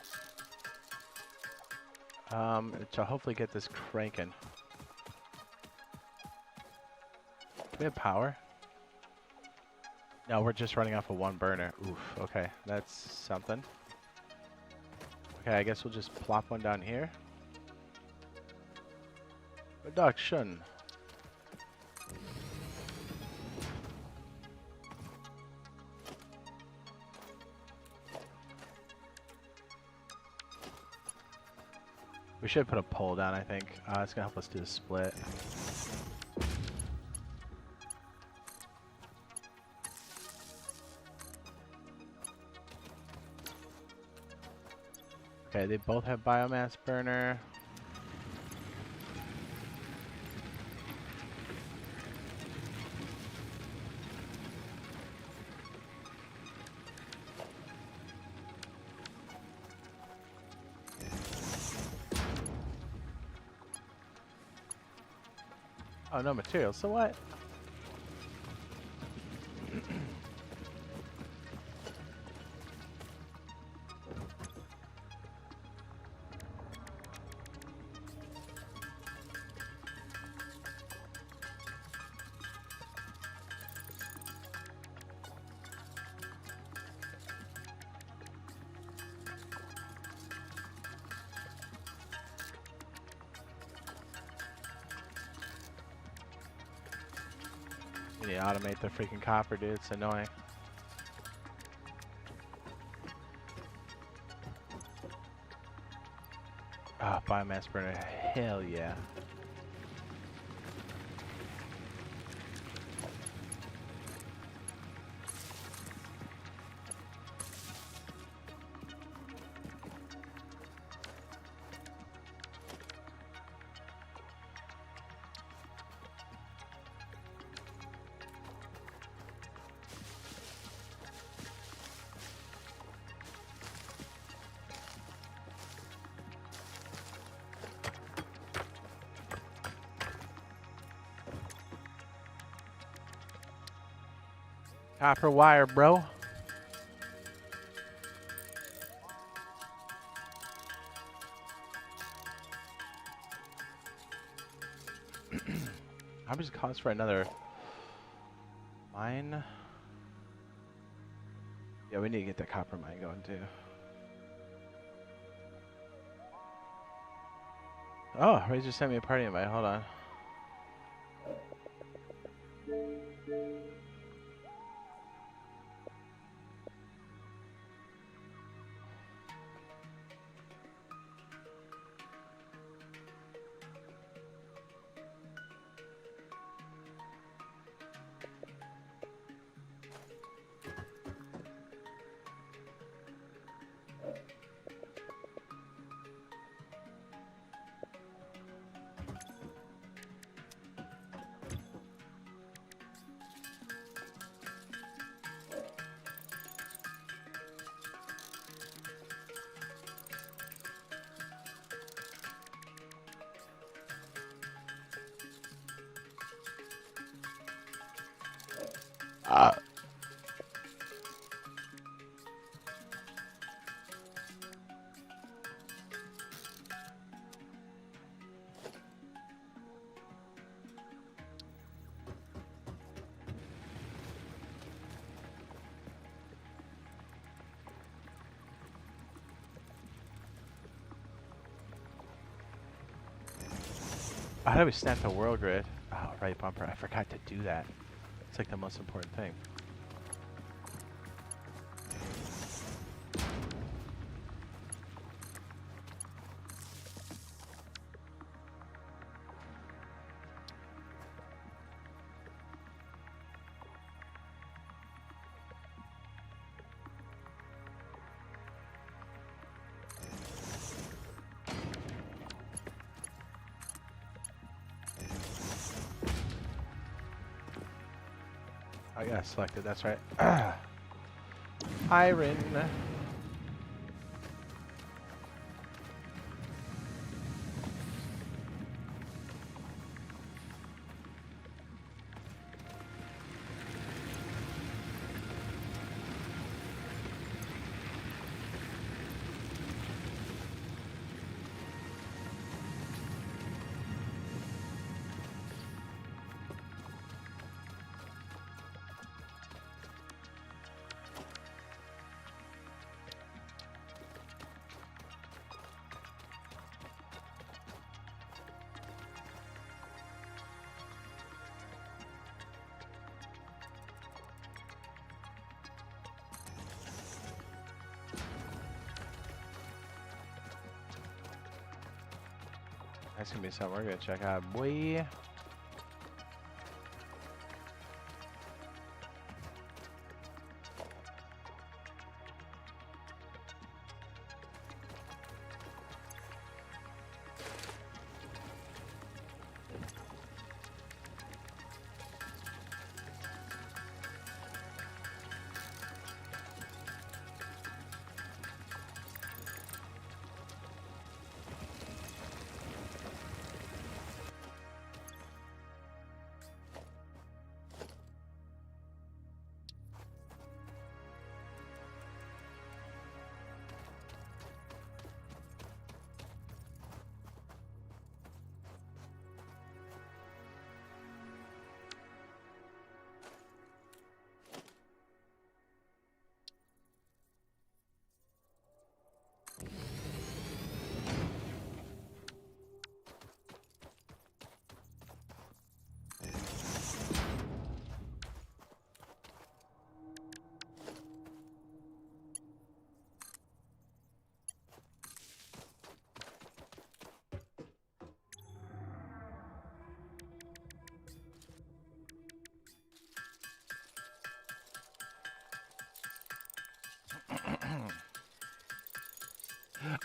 Speaker 1: To hopefully get this cranking. Do we have power? No, we're just running off of one burner. Oof, okay, that's something. Okay, I guess we'll just plop one down here. Production. We should put a pole down, I think. It's gonna help us do the split. Okay, they both have biomass burner. Oh, no material. So what? We need to automate the freaking copper, dude. It's annoying. Ah, biomass burner. Hell yeah. Copper wire, bro. How much does it cost for another mine? Yeah, we need to get the copper mine going too. Oh, Ray just sent me a party invite. Hold on. How do we snap the world grid? Oh, right bumper. I forgot to do that. It's like the most important thing. Oh yeah, selected. That's right. Iron. That's gonna be something we're gonna check out, boy.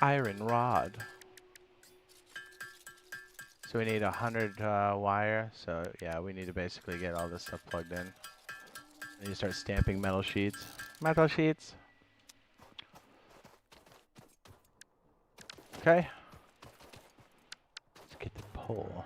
Speaker 1: Iron rod. So we need 100 wire. So yeah, we need to basically get all this stuff plugged in. And you start stamping metal sheets. Metal sheets. Okay. Let's get the pole.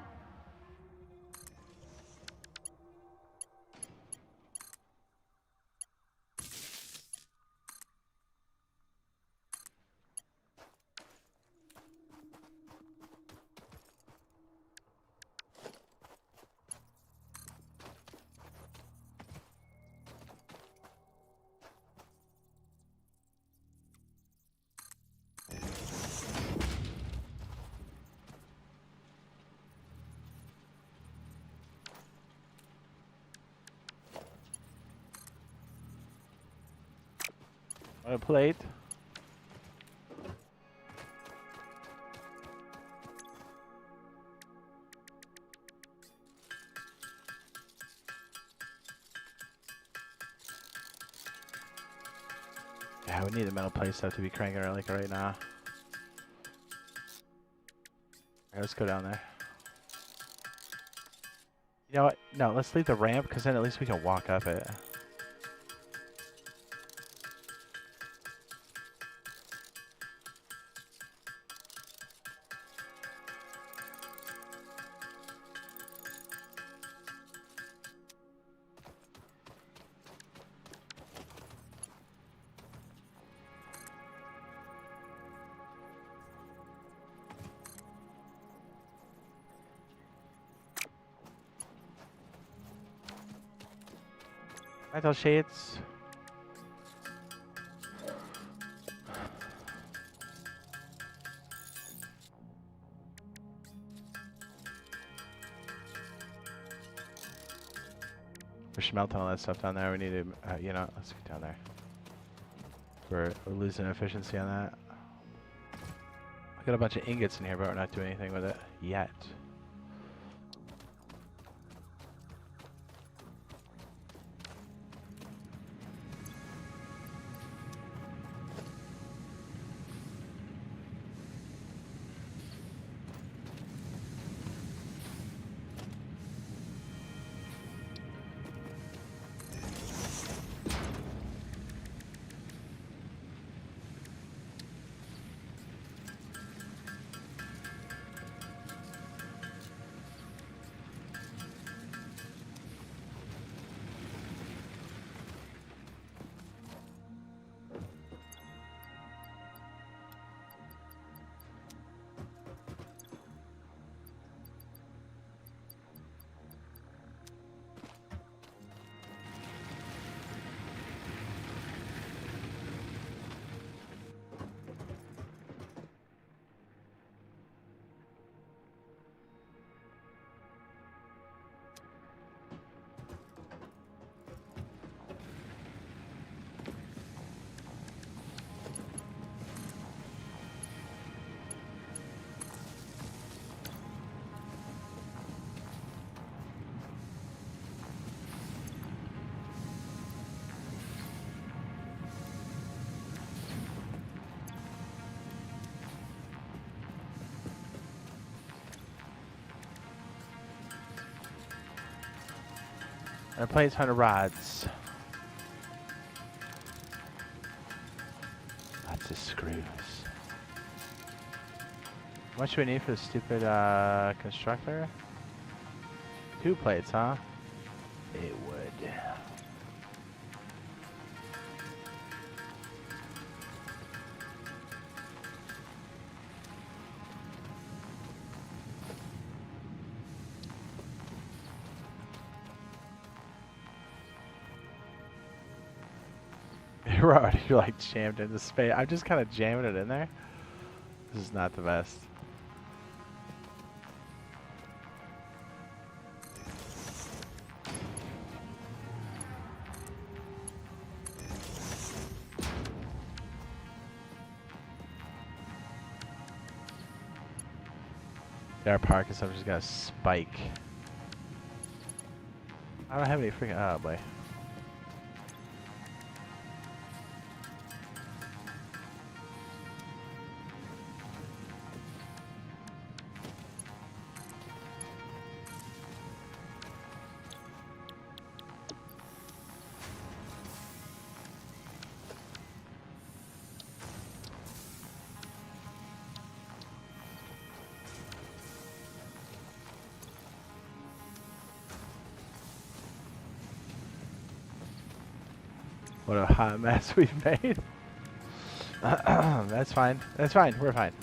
Speaker 1: On a plate. Yeah, we need the metal plate stuff to be cranking it like right now. Alright, let's go down there. You know what? No, let's leave the ramp because then at least we can walk up it. Metal sheets. We're smelting all that stuff down there. We need to, you know, let's get down there. We're losing efficiency on that. I got a bunch of ingots in here, but we're not doing anything with it yet. And plays 100 rods. Lots of screws. How much do we need for the stupid constructor? 2 plates, huh? It would. We're already like jammed into space. I'm just kind of jamming it in there. This is not the best. Our parking stuff just got a spike. I don't have any freaking. Oh boy. What a hot mess we've made. That's fine. That's fine. We're fine.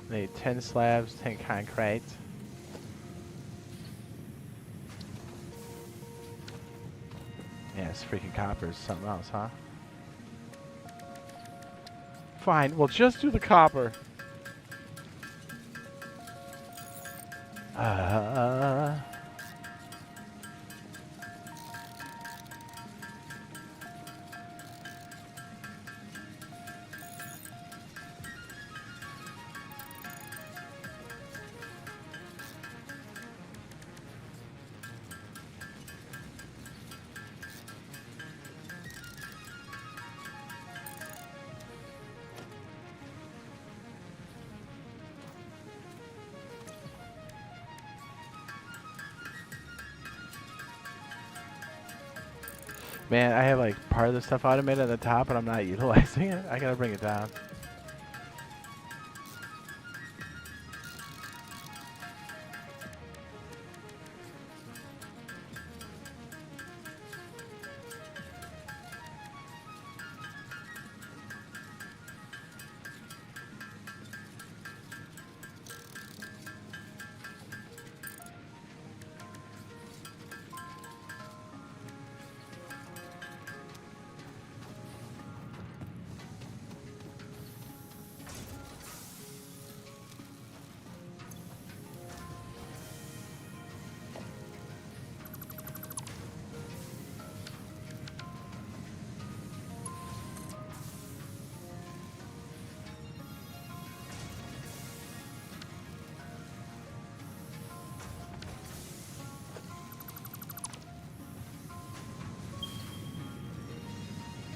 Speaker 1: Need 10 slabs, 10 concrete. Yeah, it's freaking copper is something else, huh? Fine, we'll just do the copper. Man, I have like part of the stuff automated at the top, and I'm not utilizing it. I gotta bring it down.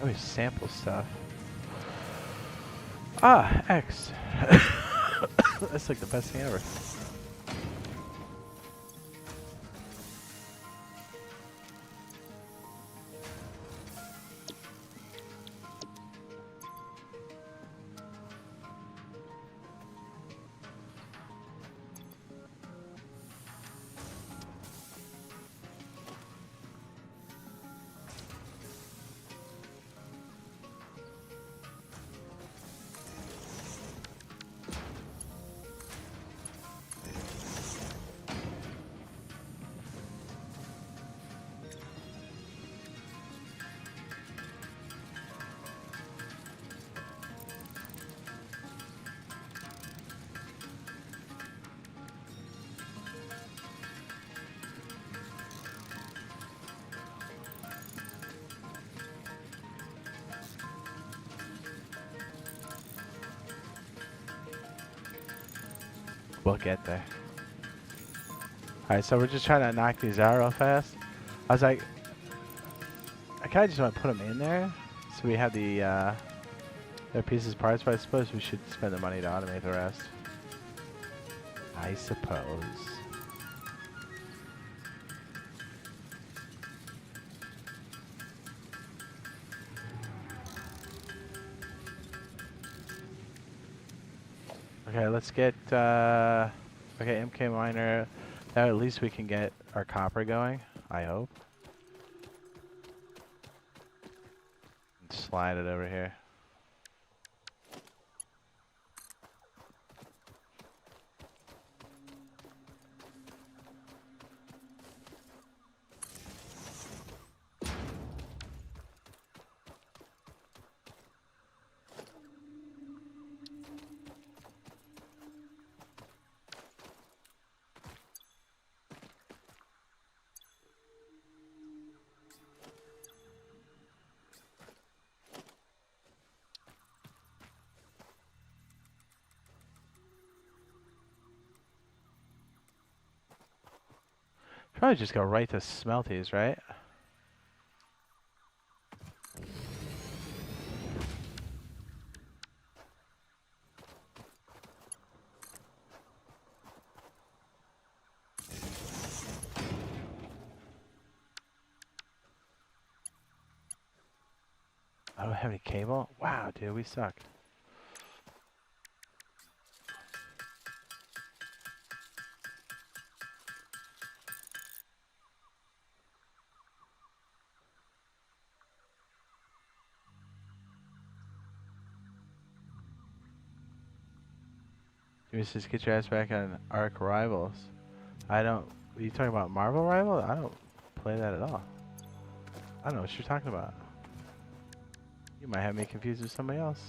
Speaker 1: Let me sample stuff. Ah, X. That's like the best thing ever. We'll get there. Alright, so we're just trying to knock these out real fast. I was like, I kind of just want to put them in there. So we have the their pieces parts, but I suppose we should spend the money to automate the rest. I suppose. Okay, let's get, okay, MK miner. Now at least we can get our copper going, I hope. Slide it over here. Probably just go right to smelties, right? I don't have any cable? Wow, dude, we suck. You just get your ass back on Arc Rivals. I don't. Are you talking about Marvel Rival? I don't play that at all. I don't know what you're talking about. You might have me confused with somebody else.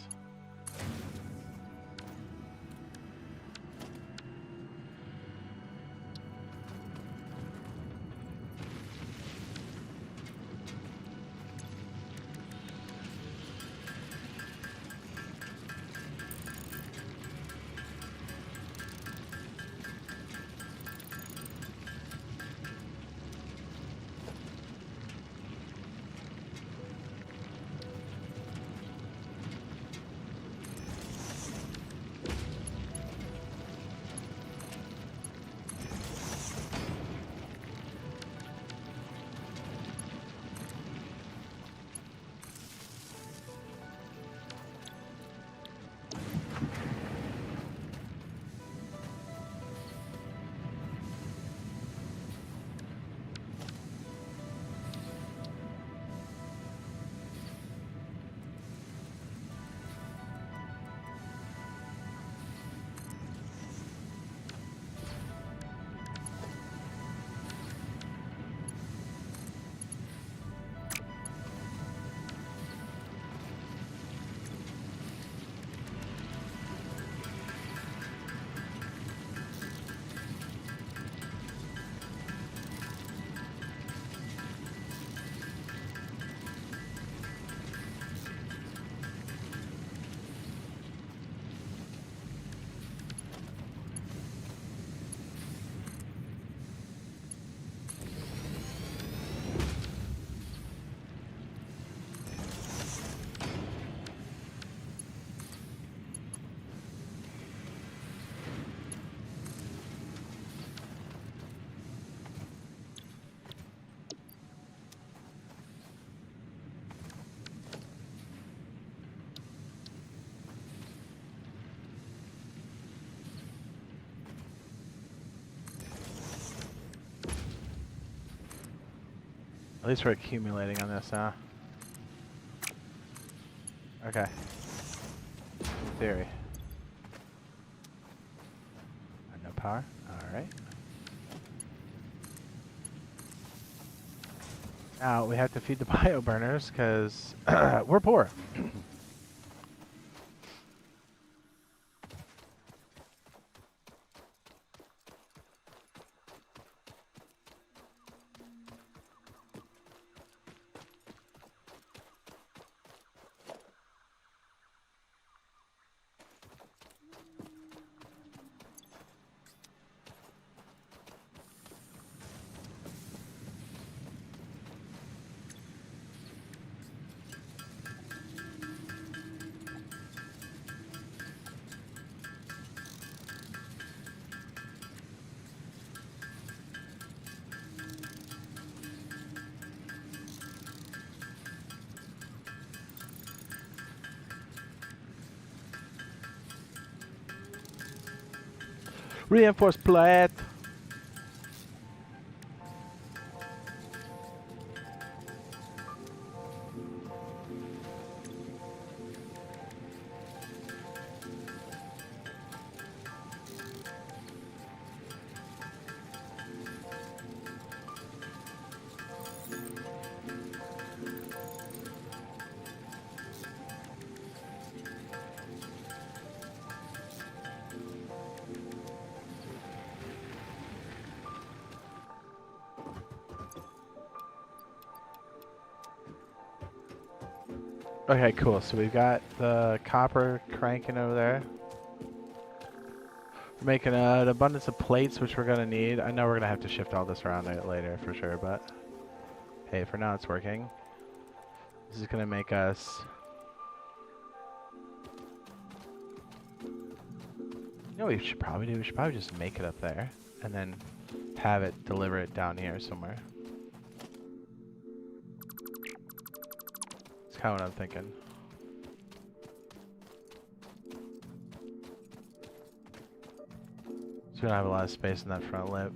Speaker 1: least we're accumulating on this now. Okay. In theory. No power. Alright. Now we have to feed the bio burners because we're poor. Reinforced plate. Okay, cool. So we've got the copper cranking over there. We're making an abundance of plates, which we're going to need. I know we're going to have to shift all this around later for sure, but hey, for now it's working. This is going to make us... You know what we should probably do? We should probably just make it up there and then have it deliver it down here somewhere. That's kind of what I'm thinking. So we don't have a lot of space in that front lip.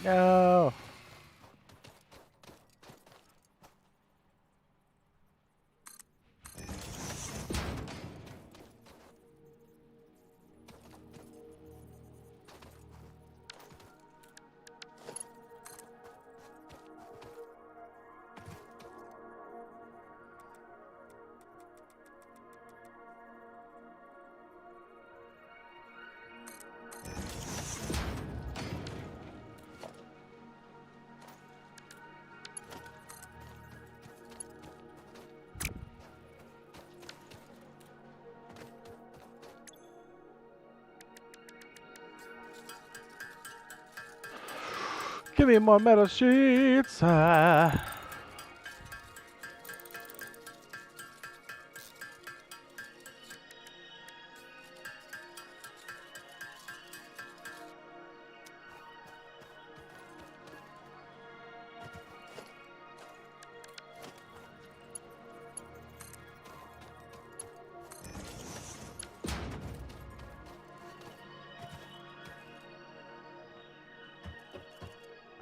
Speaker 1: No. Give me more metal sheets.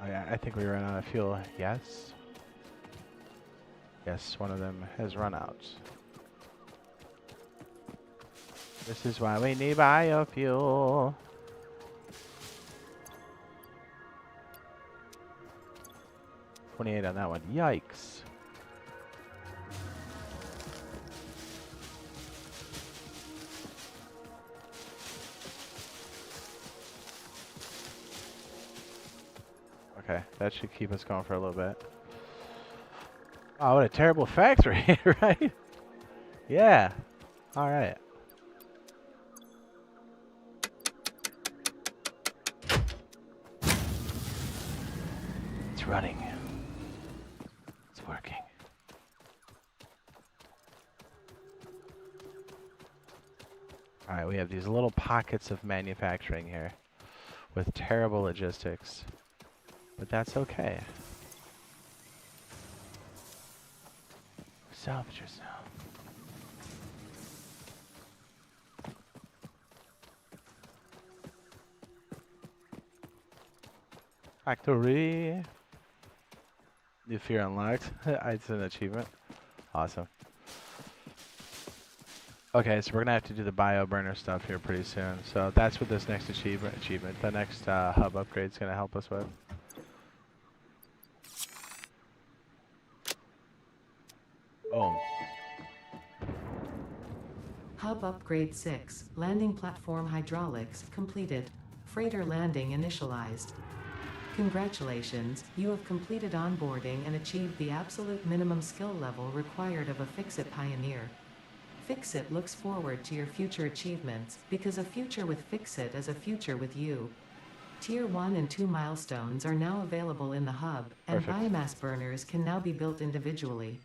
Speaker 1: Oh yeah, I think we ran out of fuel. Yes. Yes, one of them has run out. This is why we need biofuel. $28 on that one. Yikes. Okay, that should keep us going for a little bit. Oh, what a terrible factory, right? Yeah. All right. It's running. It's working. All right, we have these little pockets of manufacturing here with terrible logistics, but that's okay. Salvage yourself. Factory. New fear unlocked. It's an achievement. Awesome. Okay, so we're gonna have to do the bio burner stuff here pretty soon. So that's what this next achievement, the next hub upgrade is gonna help us with. Boom.
Speaker 2: Hub Upgrade 6, Landing Platform Hydraulics, completed. Freighter landing initialized. Congratulations, you have completed onboarding and achieved the absolute minimum skill level required of a Fix-It pioneer. Fix-It looks forward to your future achievements, because a future with Fix-It is a future with you. Tier 1 and 2 milestones are now available in the hub, and
Speaker 1: Perfect.
Speaker 2: biomass burners can now be built individually.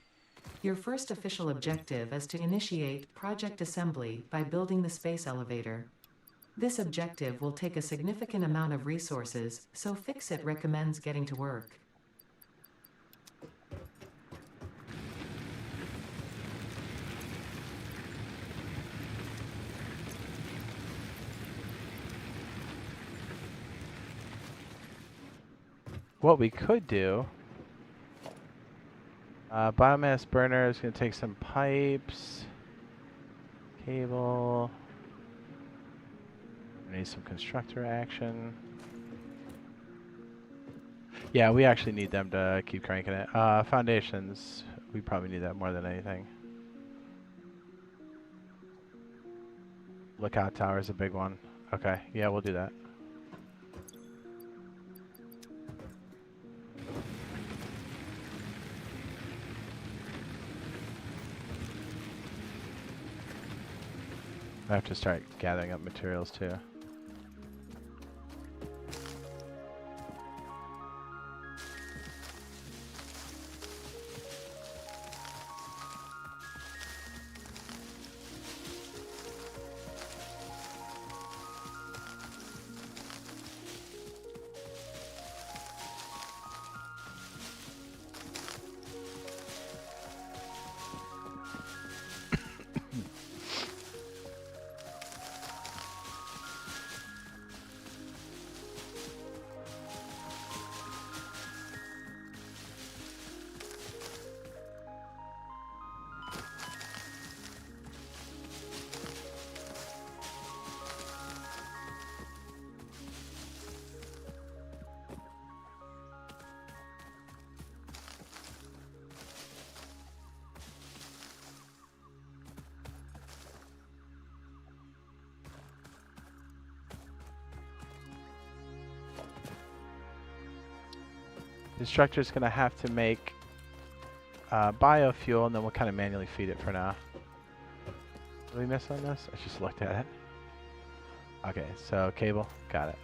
Speaker 2: Your first official objective is to initiate project assembly by building the space elevator. This objective will take a significant amount of resources, so Fix-It recommends getting to work.
Speaker 1: What we could do, biomass burner is going to take some pipes, cable, we need some constructor action. Yeah, we actually need them to keep cranking it. Foundations, we probably need that more than anything. Lookout tower is a big one. Okay, yeah, we'll do that. I have to start gathering up materials too. The instructor's going to have to make biofuel, and then we'll kind of manually feed it for now. Did we miss on this? I just looked at it. Okay, so cable, got it.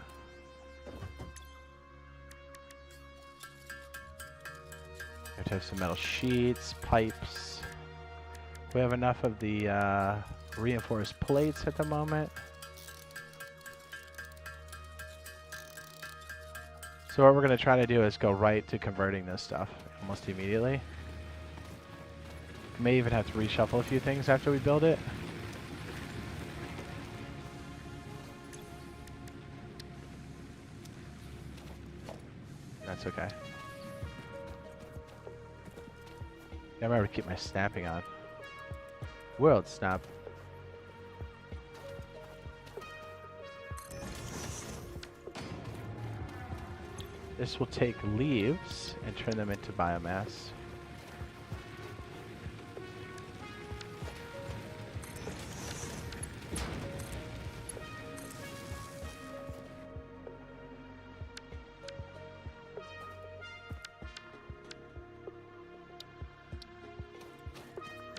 Speaker 1: have to have some metal sheets, pipes. We have enough of the reinforced plates at the moment. So what we're going to try to do is go right to converting this stuff almost immediately. May even have to reshuffle a few things after we build it. That's okay. Yeah, I remember to keep my snapping on. World snap. This will take leaves and turn them into biomass.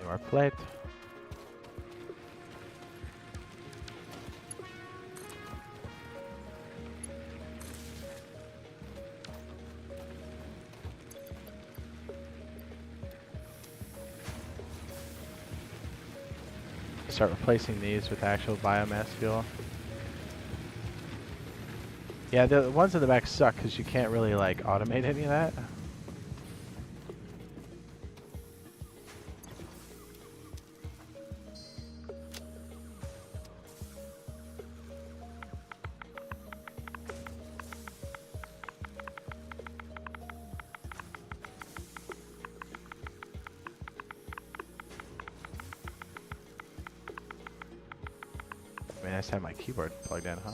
Speaker 1: Our plate. Start replacing these with actual biomass fuel. Yeah, the ones in the back suck because you can't really like automate any of that. I mean, I just have my keyboard plugged in, huh?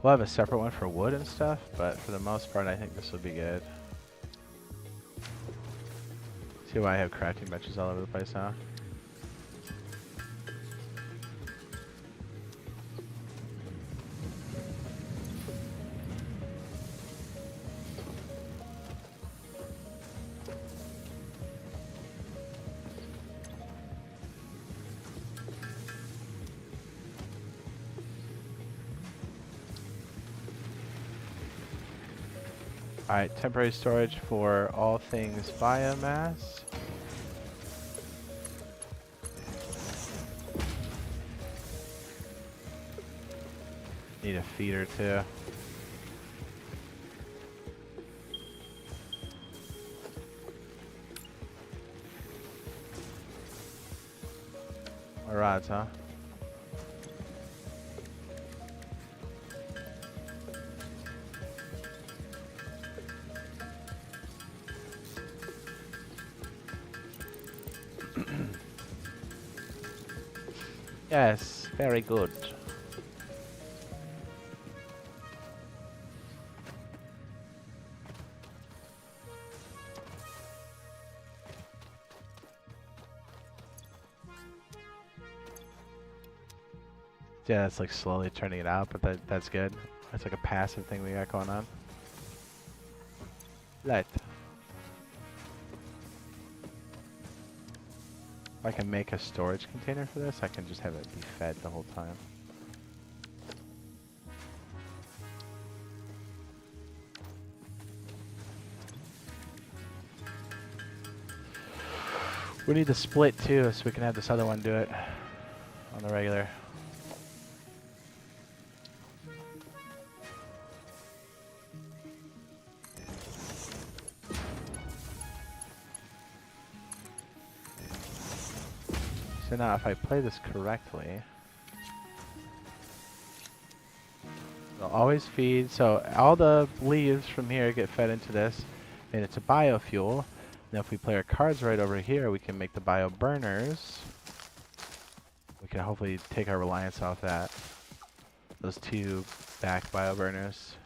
Speaker 1: We'll have a separate one for wood and stuff, but for the most part, I think this will be good. See why I have crafting benches all over the place now? Alright, temporary storage for all things biomass. Need a feeder too. More rods, huh? Yes, very good. Yeah, it's like slowly turning it out, but that's good. That's like a passive thing we got going on. Light. If I can make a storage container for this, I can just have it be fed the whole time. We need to split too, so we can have this other one do it on the regular. So now if I play this correctly, it'll always feed, so all the leaves from here get fed into this, and it's a biofuel. Now if we play our cards right over here, we can make the bio burners. We can hopefully take our reliance off that. Those two back bio burners.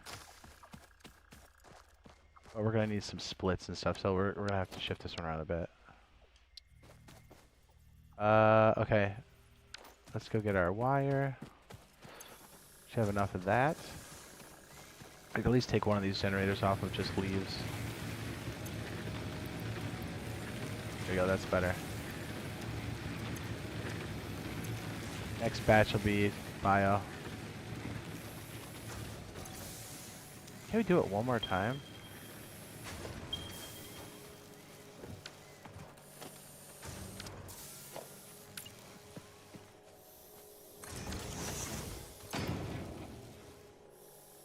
Speaker 1: But we're gonna need some splits and stuff, so we're gonna have to shift this one around a bit. Okay. Let's go get our wire. Should have enough of that. I could at least take one of these generators off of just leaves. There you go, that's better. Next batch will be bio. Can we do it one more time? Am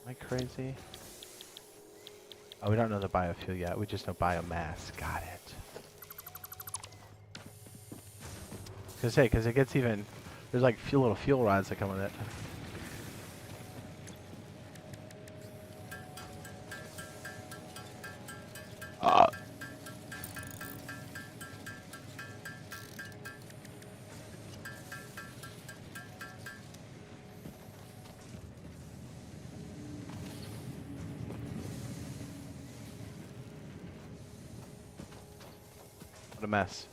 Speaker 1: I crazy? Oh, we don't know the biofuel yet. We just know biomass. Got it. I was gonna say, because it gets even... There's like little fuel rods that come with it. What a mess.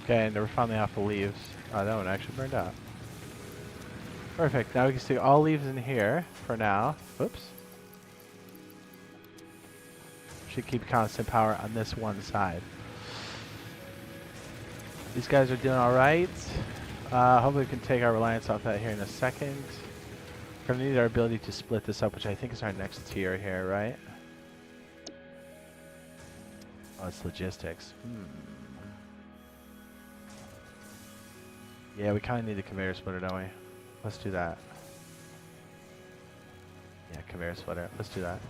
Speaker 1: Okay, and we're finally off the leaves. Oh, that one actually burned out. Perfect. Now we can stick all leaves in here for now. Oops. Should keep constant power on this one side. These guys are doing alright. Hopefully we can take our reliance off that here in a second. We're going to need our ability to split this up, which I think is our next tier here, right? Oh, it's logistics. Yeah, we kind of need the conveyor splitter, don't we? Let's do that. Yeah, conveyor splitter. Let's do that.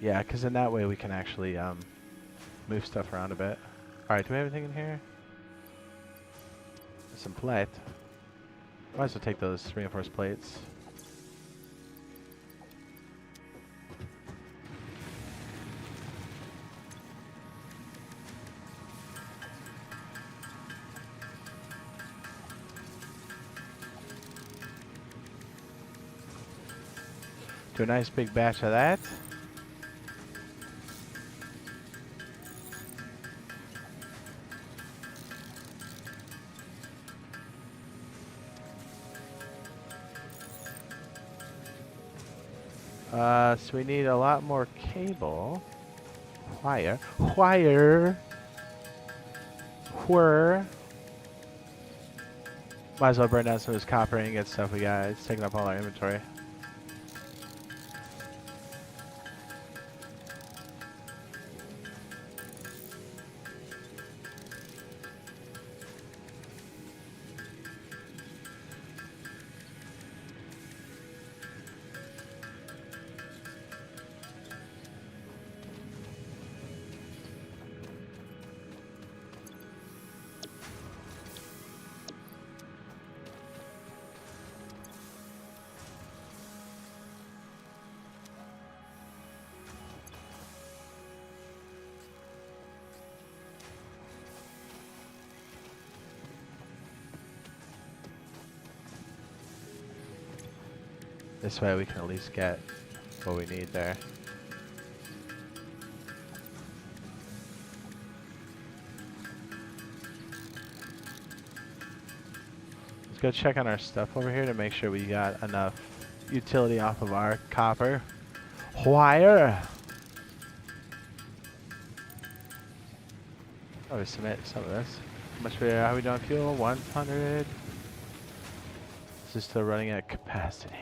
Speaker 1: Yeah, because in that way we can actually move stuff around a bit. Alright, do we have anything in here? Some plate. Might as well take those reinforced plates. Do a nice big batch of that. So we need a lot more cable. Wire. Wire. Whir. Might as well burn down some of this copper and get stuff we got. It's taking up all our inventory. This way we can at least get what we need there. Let's go check on our stuff over here to make sure we got enough utility off of our copper wire. Probably submit some of this. How much are we doing fuel? 100. This is still running at capacity.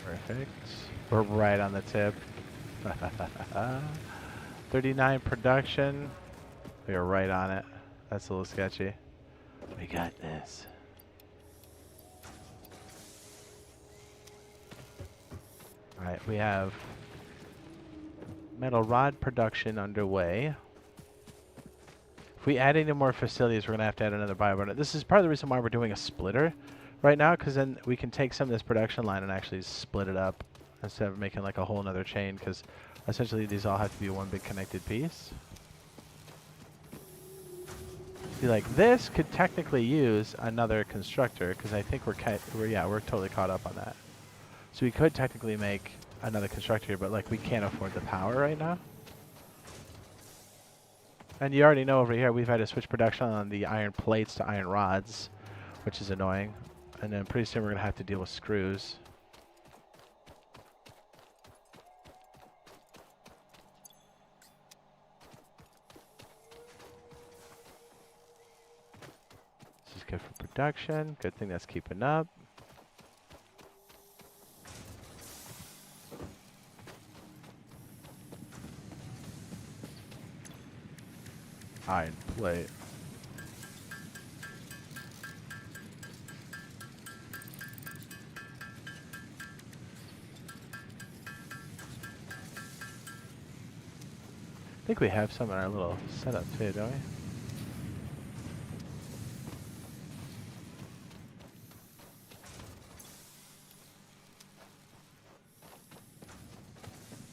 Speaker 1: Perfect. We're right on the tip. 39 production. We are right on it. That's a little sketchy. We got this. Alright, we have metal rod production underway. If we add any more facilities, we're going to add another bioburner. This is part of the reason why we're doing a splitter right now, because then we can take some of this production line and actually split it up instead of making like a whole nother chain, because essentially these all have to be one big connected piece. See, like this could technically use another constructor, because I think we're totally caught up on that. So we could technically make another constructor here, but like we can't afford the power right now. And you already know over here we've had to switch production on the iron plates to iron rods, which is annoying. And then pretty soon we're going to have to deal with screws. This is good for production. Good thing that's keeping up. Iron plate. I think we have some in our little setup too, don't we?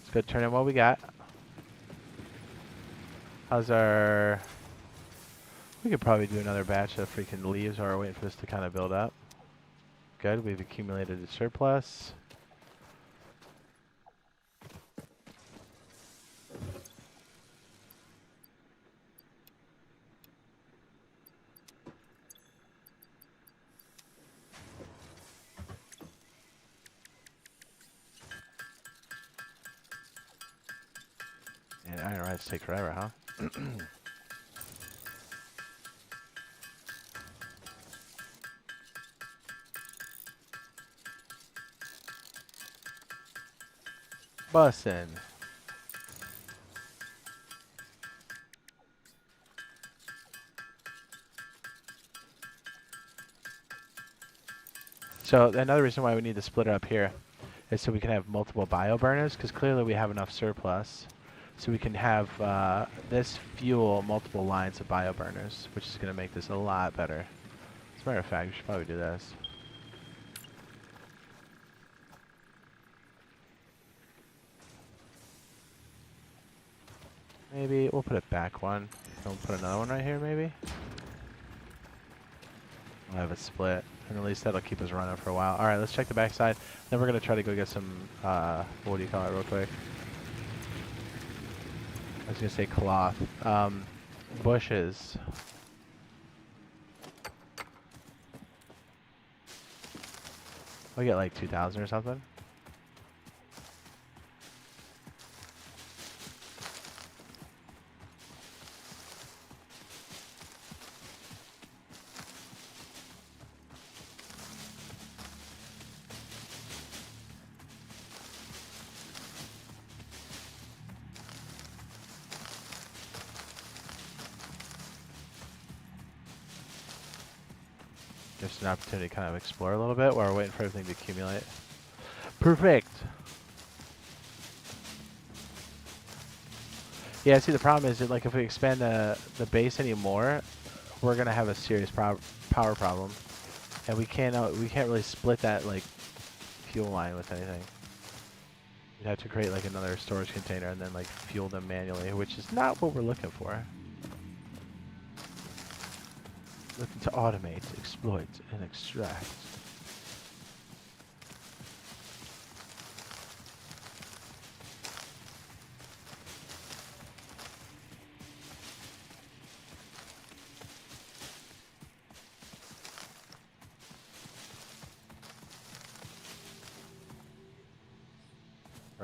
Speaker 1: Let's go turn in what we got. How's our... We could probably do another batch of freaking leaves while we're waiting for this to kind of build up. Good, we've accumulated a surplus. And iron rods take forever, huh? Bussin'. So another reason why we need to split it up here is so we can have multiple bio burners, because clearly we have enough surplus. So we can have this fuel multiple lines of bio burners, which is going to make this a lot better. As a matter of fact, we should probably do this. Maybe we'll put it back one. We'll put another one right here, maybe. We'll have it split, and at least that'll keep us running for a while. All right, let's check the backside. Then we're gonna try to go get some. What do you call it, real quick? I was gonna say cloth. Bushes. We get like 2,000 or something. Just an opportunity to kind of explore a little bit while we're waiting for everything to accumulate. Perfect. Yeah, see the problem is that like if we expand the base anymore, we're gonna have a serious power problem, and we can't really split that like fuel line with anything. We'd have to create like another storage container and then like fuel them manually, which is not what we're looking for. Looking to automate, exploit, and extract.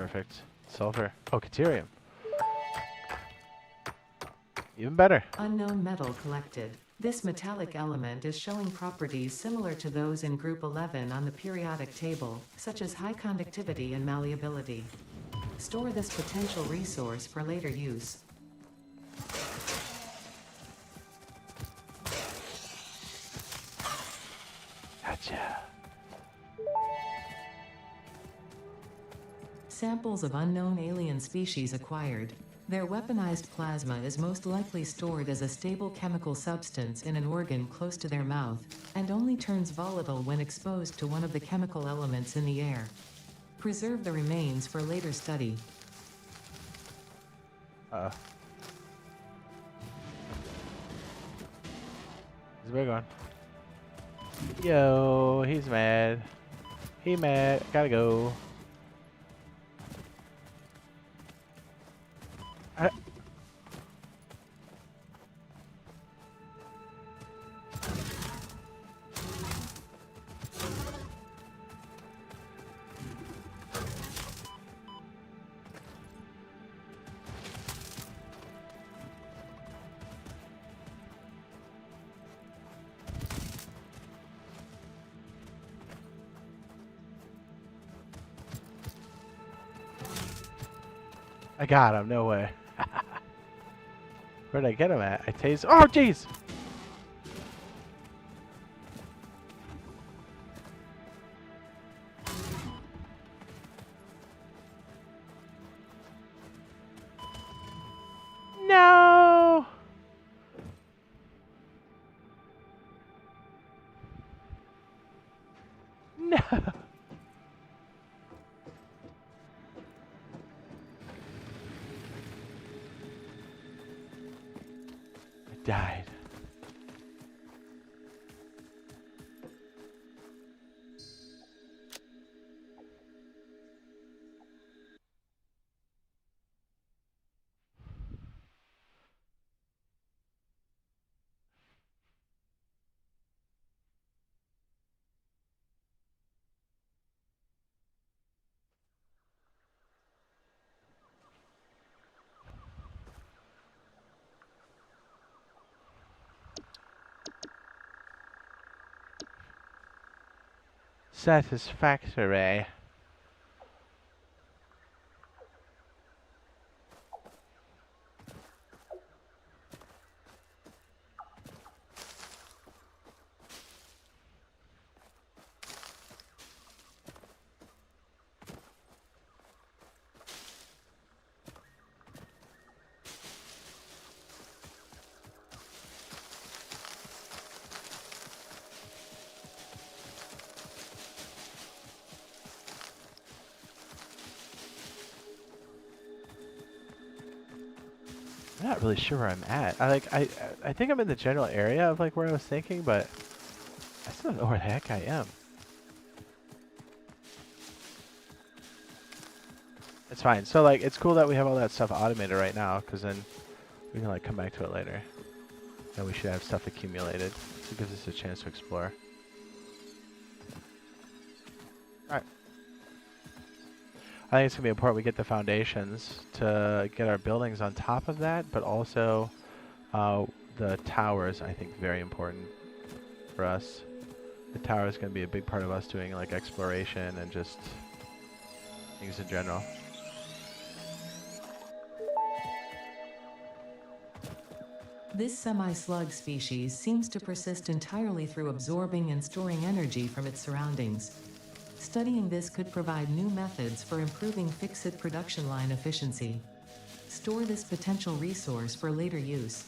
Speaker 1: Perfect. Sulfur. Oh, Caterium. Even better.
Speaker 2: Unknown metal collected. This metallic element is showing properties similar to those in Group 11 on the periodic table, such as high conductivity and malleability. Store this potential resource for later use.
Speaker 1: Gotcha.
Speaker 2: Samples of unknown alien species acquired. Their weaponized plasma is most likely stored as a stable chemical substance in an organ close to their mouth, and only turns volatile when exposed to one of the chemical elements in the air. Preserve the remains for later study.
Speaker 1: He's a big one. Yo, he's mad. He mad. Gotta go. I got him. No way. Where'd I get him at? I tased. Oh, jeez. No. No. I died. Satisfactory. I'm not really sure where I'm at. I think I'm in the general area of like where I was thinking, but I still don't know where the heck I am. It's fine. So like it's cool that we have all that stuff automated right now, because then we can like come back to it later. And we should have stuff accumulated. So it gives us a chance to explore. Alright. I think it's going to be important we get the foundations to get our buildings on top of that, but also the towers, I think, very important for us. The tower is going to be a big part of us doing like exploration and just things in general.
Speaker 2: This semi-slug species seems to persist entirely through absorbing and storing energy from its surroundings. Studying this could provide new methods for improving fixit production line efficiency. Store this potential resource for later use.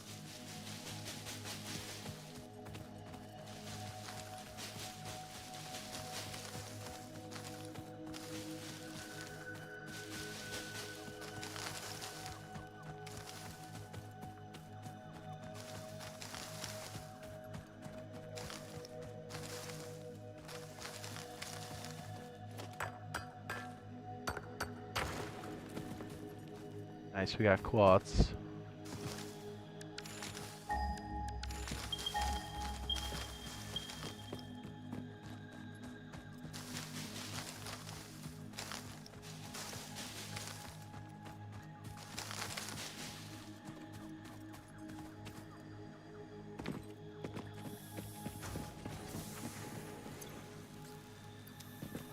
Speaker 1: Nice, we got quartz.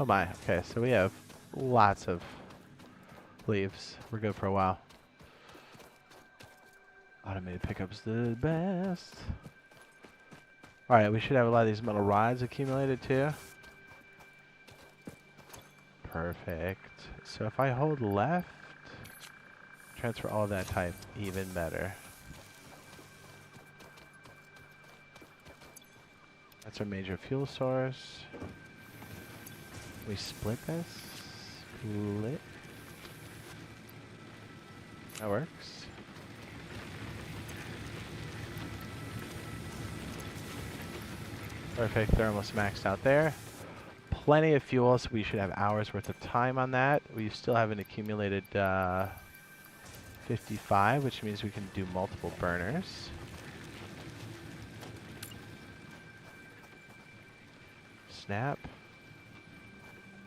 Speaker 1: Oh my. Okay, so we have lots of leaves. We're good for a while. Automated pickups the best. Alright, we should have a lot of these metal rods accumulated too. Perfect. So if I hold left, transfer all of that type, even better. That's our major fuel source. We split this. Split. That works. Perfect. They're almost maxed out there. Plenty of fuel, so we should have hours worth of time on that. We still haven't accumulated 55, which means we can do multiple burners. Snap.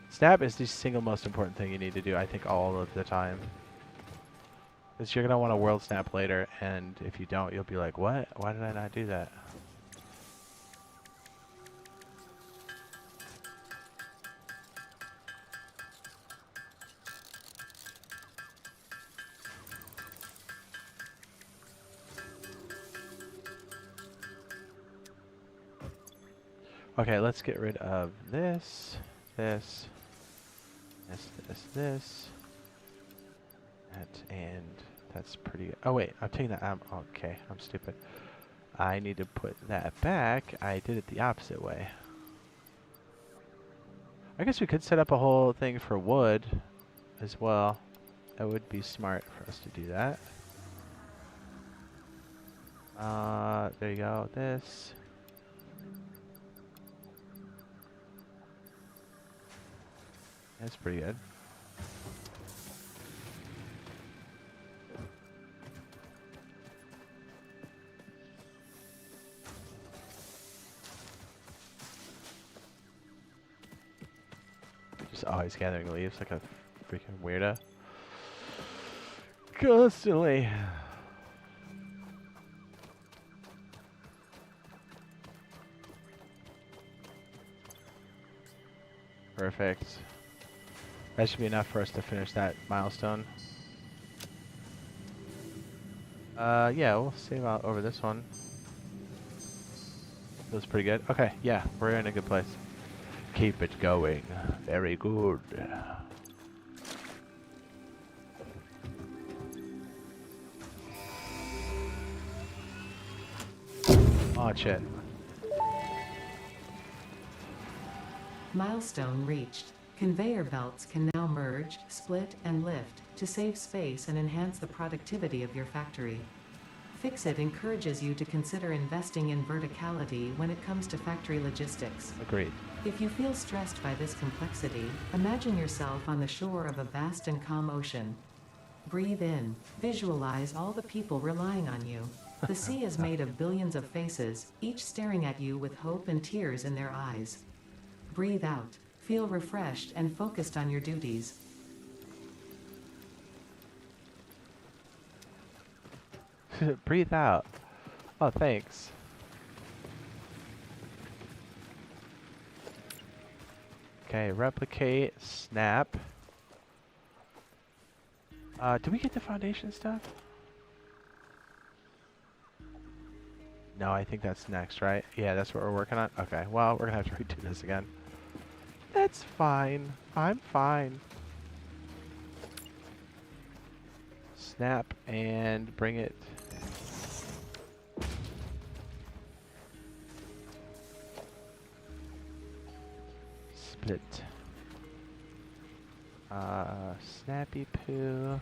Speaker 1: Snap is the single most important thing you need to do, I think, all of the time. Because you're going to want a world snap later, and if you don't, you'll be like, what? Why did I not do that? Okay, let's get rid of this, this, this. That, and that's pretty good. Oh wait, I'm taking that, okay, I'm stupid. I need to put that back. I did it the opposite way. I guess we could set up a whole thing for wood as well. That would be smart for us to do that. There you go, this. That's pretty good. Just always gathering leaves like a freaking weirdo. Constantly. Perfect. That should be enough for us to finish that milestone. Yeah, we'll save out over this one. Feels pretty good. Okay, yeah, we're in a good place. Keep it going. Very good. Oh, shit.
Speaker 2: Milestone reached. Conveyor belts can now merge, split, and lift to save space and enhance the productivity of your factory. Fixit encourages you to consider investing in verticality when it comes to factory logistics.
Speaker 1: Agreed.
Speaker 2: If you feel stressed by this complexity, imagine yourself on the shore of a vast and calm ocean. Breathe in. Visualize all the people relying on you. The sea is made of billions of faces, each staring at you with hope and tears in their eyes. Breathe out. Feel refreshed and focused on your duties.
Speaker 1: Breathe out. Oh, thanks. Okay, replicate, snap. Do we get the foundation stuff? No, I think that's next, right? Yeah, that's what we're working on. Okay, well, we're gonna have to redo this again. That's fine. I'm fine. Snap and bring it. Split. Snappy poo.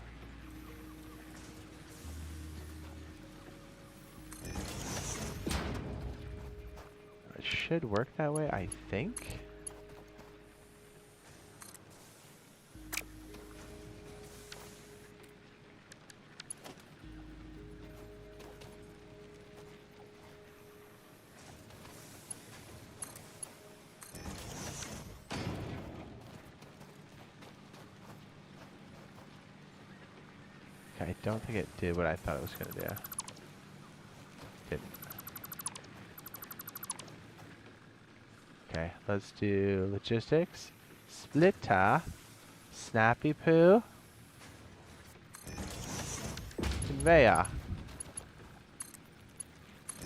Speaker 1: It should work that way, I think. I don't think it did what I thought it was going to do. Didn't. Okay, let's do logistics. Splitter. Snappy poo. Conveyor.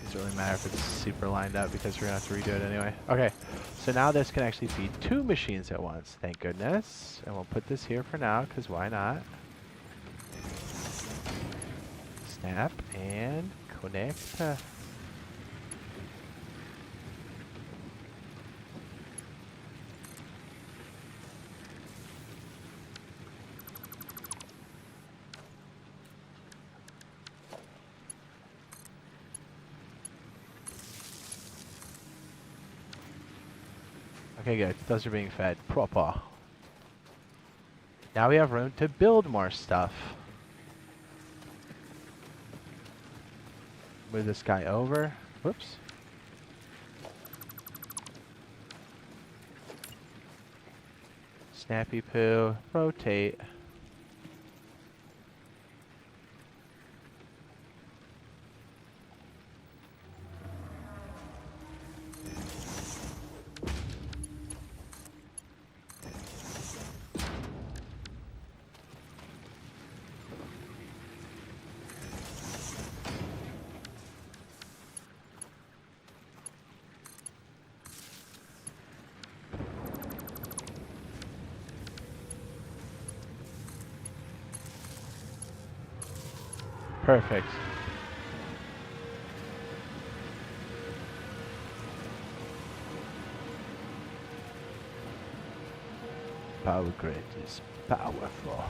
Speaker 1: Doesn't really matter if it's super lined up because we're gonna have to redo it anyway. Okay, so now this can actually feed 2 machines at once. Thank goodness. And we'll put this here for now, because why not? Snap and connect. Okay, good. Those are being fed proper. Now we have room to build more stuff. Move this guy over. Whoops. Snappy poo. Rotate. Perfect. Power grid is powerful.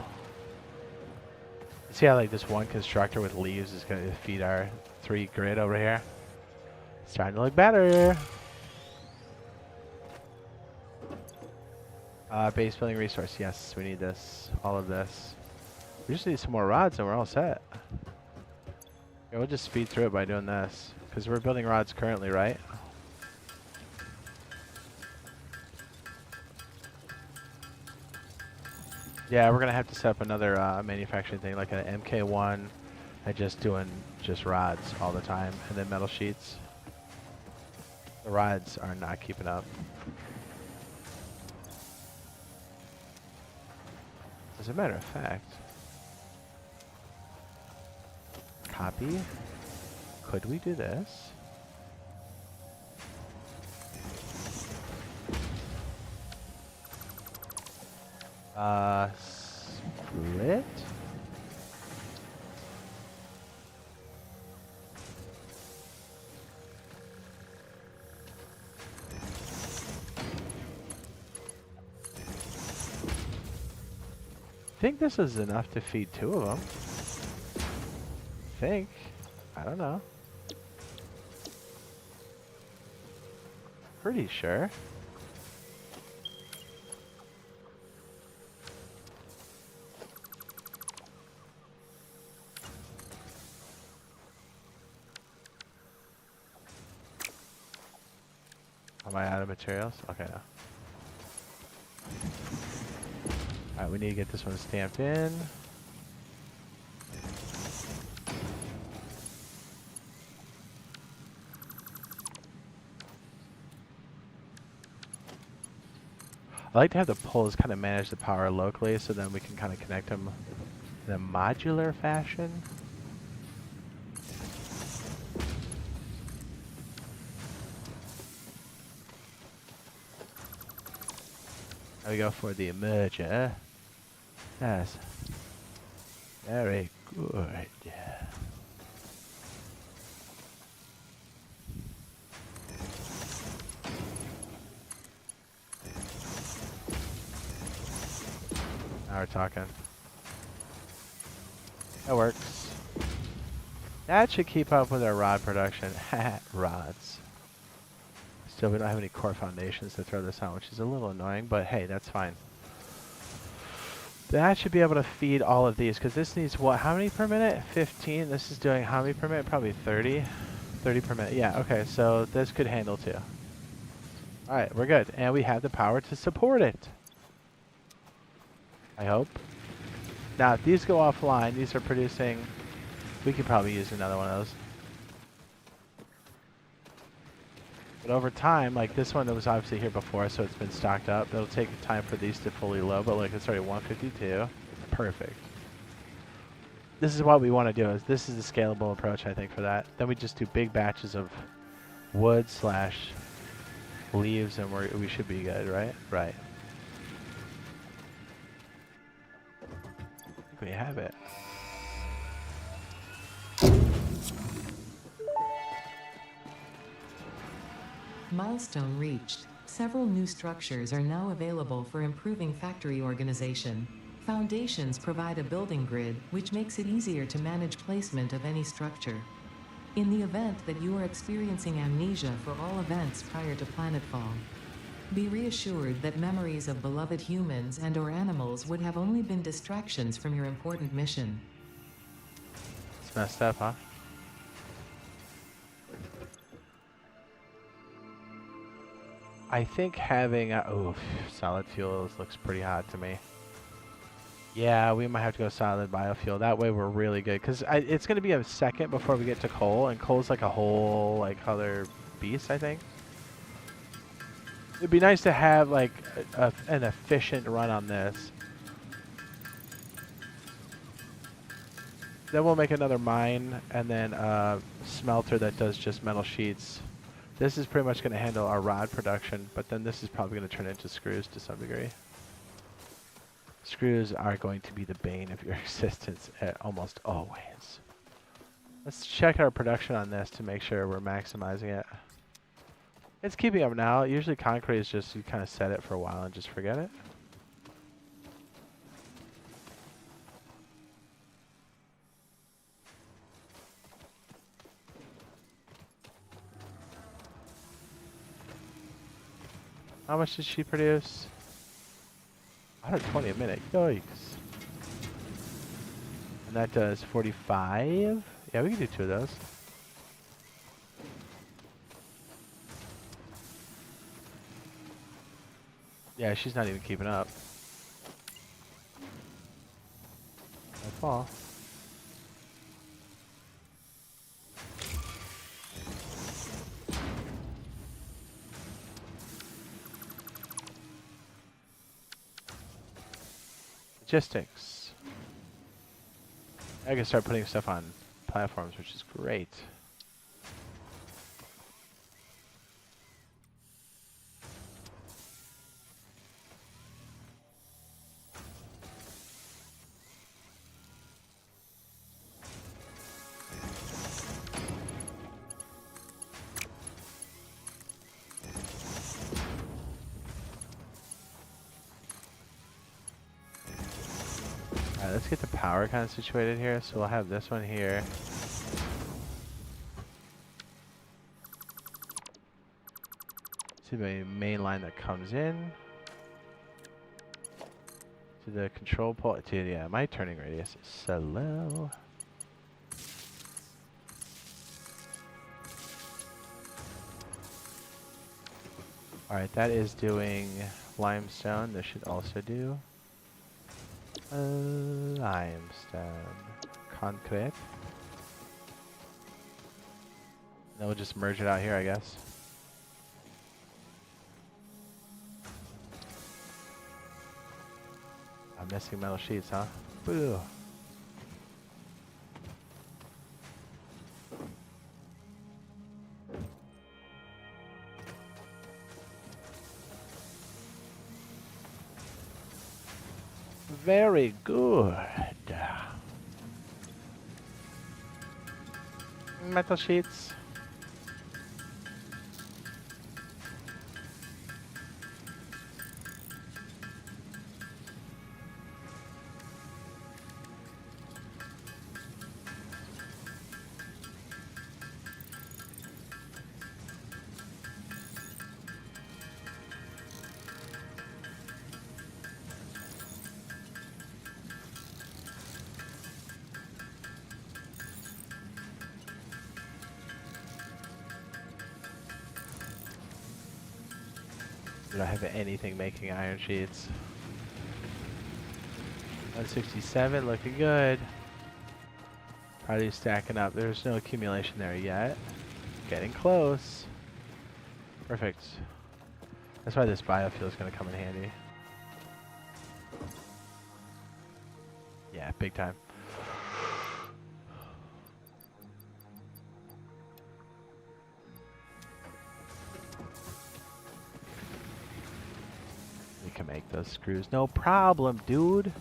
Speaker 1: See how like this one constructor with leaves is going to feed our 3 grid over here? It's starting to look better. Base building resource. Yes, we need this. All of this. We just need some more rods and we're all set. Yeah, we'll just speed through it by doing this. Because we're building rods currently, right? Yeah, we're going to have to set up another manufacturing thing, like an MK1 and just doing just rods all the time. And then metal sheets. The rods are not keeping up. As a matter of fact, copy. Could we do this? Split? I think this is enough to feed 2 of them. I don't know. Pretty sure. Am I out of materials? Okay, no. Alright, we need to get this one stamped in. I like to have the poles kind of manage the power locally so then we can kind of connect them in a modular fashion. There we go for the merger. Yes. Very good. Now we're talking. That works. That should keep up with our rod production. Rods. Still, we don't have any core foundations to throw this on, which is a little annoying, but hey, that's fine. That should be able to feed all of these, because this needs what? How many per minute? 15. This is doing how many per minute? Probably 30. 30 per minute. Yeah, okay, so this could handle 2. Alright, we're good. And we have the power to support it. I hope. Now, if these go offline, these are producing... We could probably use another one of those. But over time, like this one that was obviously here before, so it's been stocked up. It'll take time for these to fully load, but like it's already 152. Perfect. This is what we want to do. Is this is the scalable approach, I think, for that. Then we just do big batches of wood / leaves, and we should be good, right? Right. I think we have it.
Speaker 2: Milestone reached. Several new structures are now available for improving factory organization. Foundations provide a building grid, which makes it easier to manage placement of any structure. In the event that you are experiencing amnesia for all events prior to planetfall, be reassured that memories of beloved humans and/or animals would have only been distractions from your important mission.
Speaker 1: It's messed up, huh? I think having solid fuels looks pretty hot to me. Yeah, we might have to go solid biofuel. That way we're really good. Because it's going to be a second before we get to coal. And coal's like a whole like other beast, I think. It'd be nice to have like an efficient run on this. Then we'll make another mine and then a smelter that does just metal sheets. This is pretty much going to handle our rod production, but then this is probably going to turn into screws to some degree. Screws are going to be the bane of your existence almost always. Let's check our production on this to make sure we're maximizing it. It's keeping up now. Usually concrete is just, you kind of set it for a while and just forget it. How much did she produce? 120 a minute. Yikes. And that does 45. Yeah, we can do 2 of those. Yeah, she's not even keeping up. Don't fall. Logistics. I can start putting stuff on platforms, which is great. Alright, let's get the power kind of situated here. So we'll have this one here. To the main line that comes in. To the control pole. Yeah, my turning radius is so low. Alright, that is doing limestone. This should also do limestone. Concrete. Then we'll just merge it out here, I guess. I'm missing metal sheets, huh? Boo. Very good. Metal sheets. We don't have anything making iron sheets. 167, looking good. Probably stacking up. There's no accumulation there yet. Getting close. Perfect. That's why this biofuel is going to come in handy. Yeah, big time. We can make those screws. No problem, dude.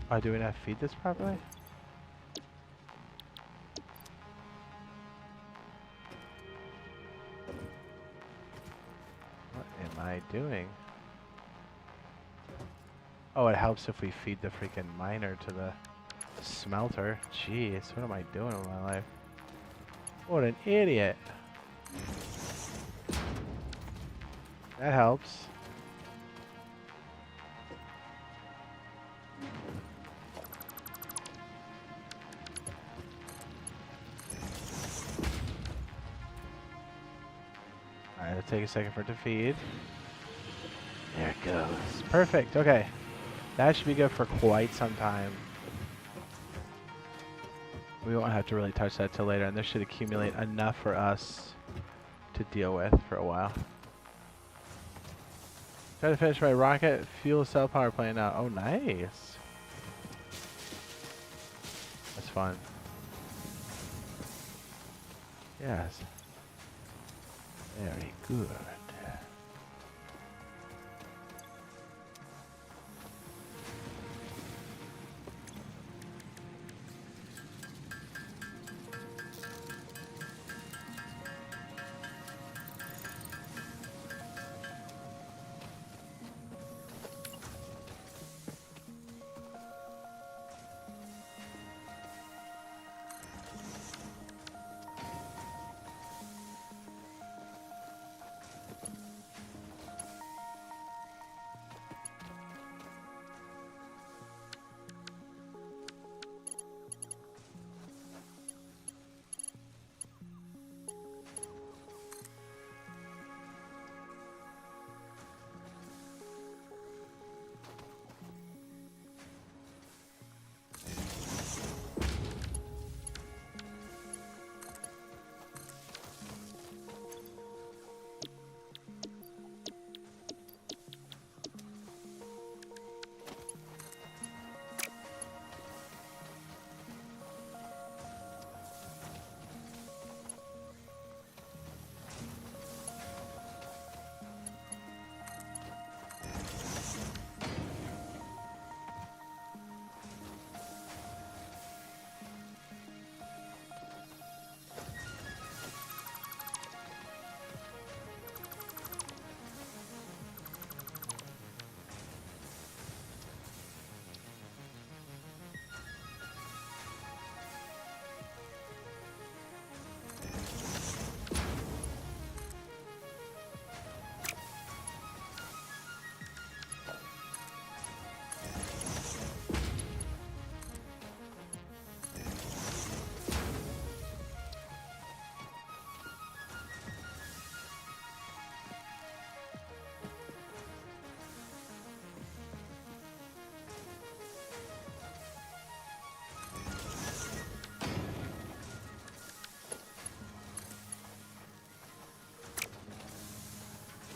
Speaker 1: Oh, do we not feed this properly? What am I doing? Oh, it helps if we feed the freaking miner to the smelter. Jeez, what am I doing with my life? What an idiot. That helps. Alright, it'll take a second for it to feed. There it goes. Perfect, okay. That should be good for quite some time. We won't have to really touch that till later, and this should accumulate enough for us to deal with for a while. Try to finish my rocket fuel cell power plant now. Oh, nice. That's fun. Yes. Very good.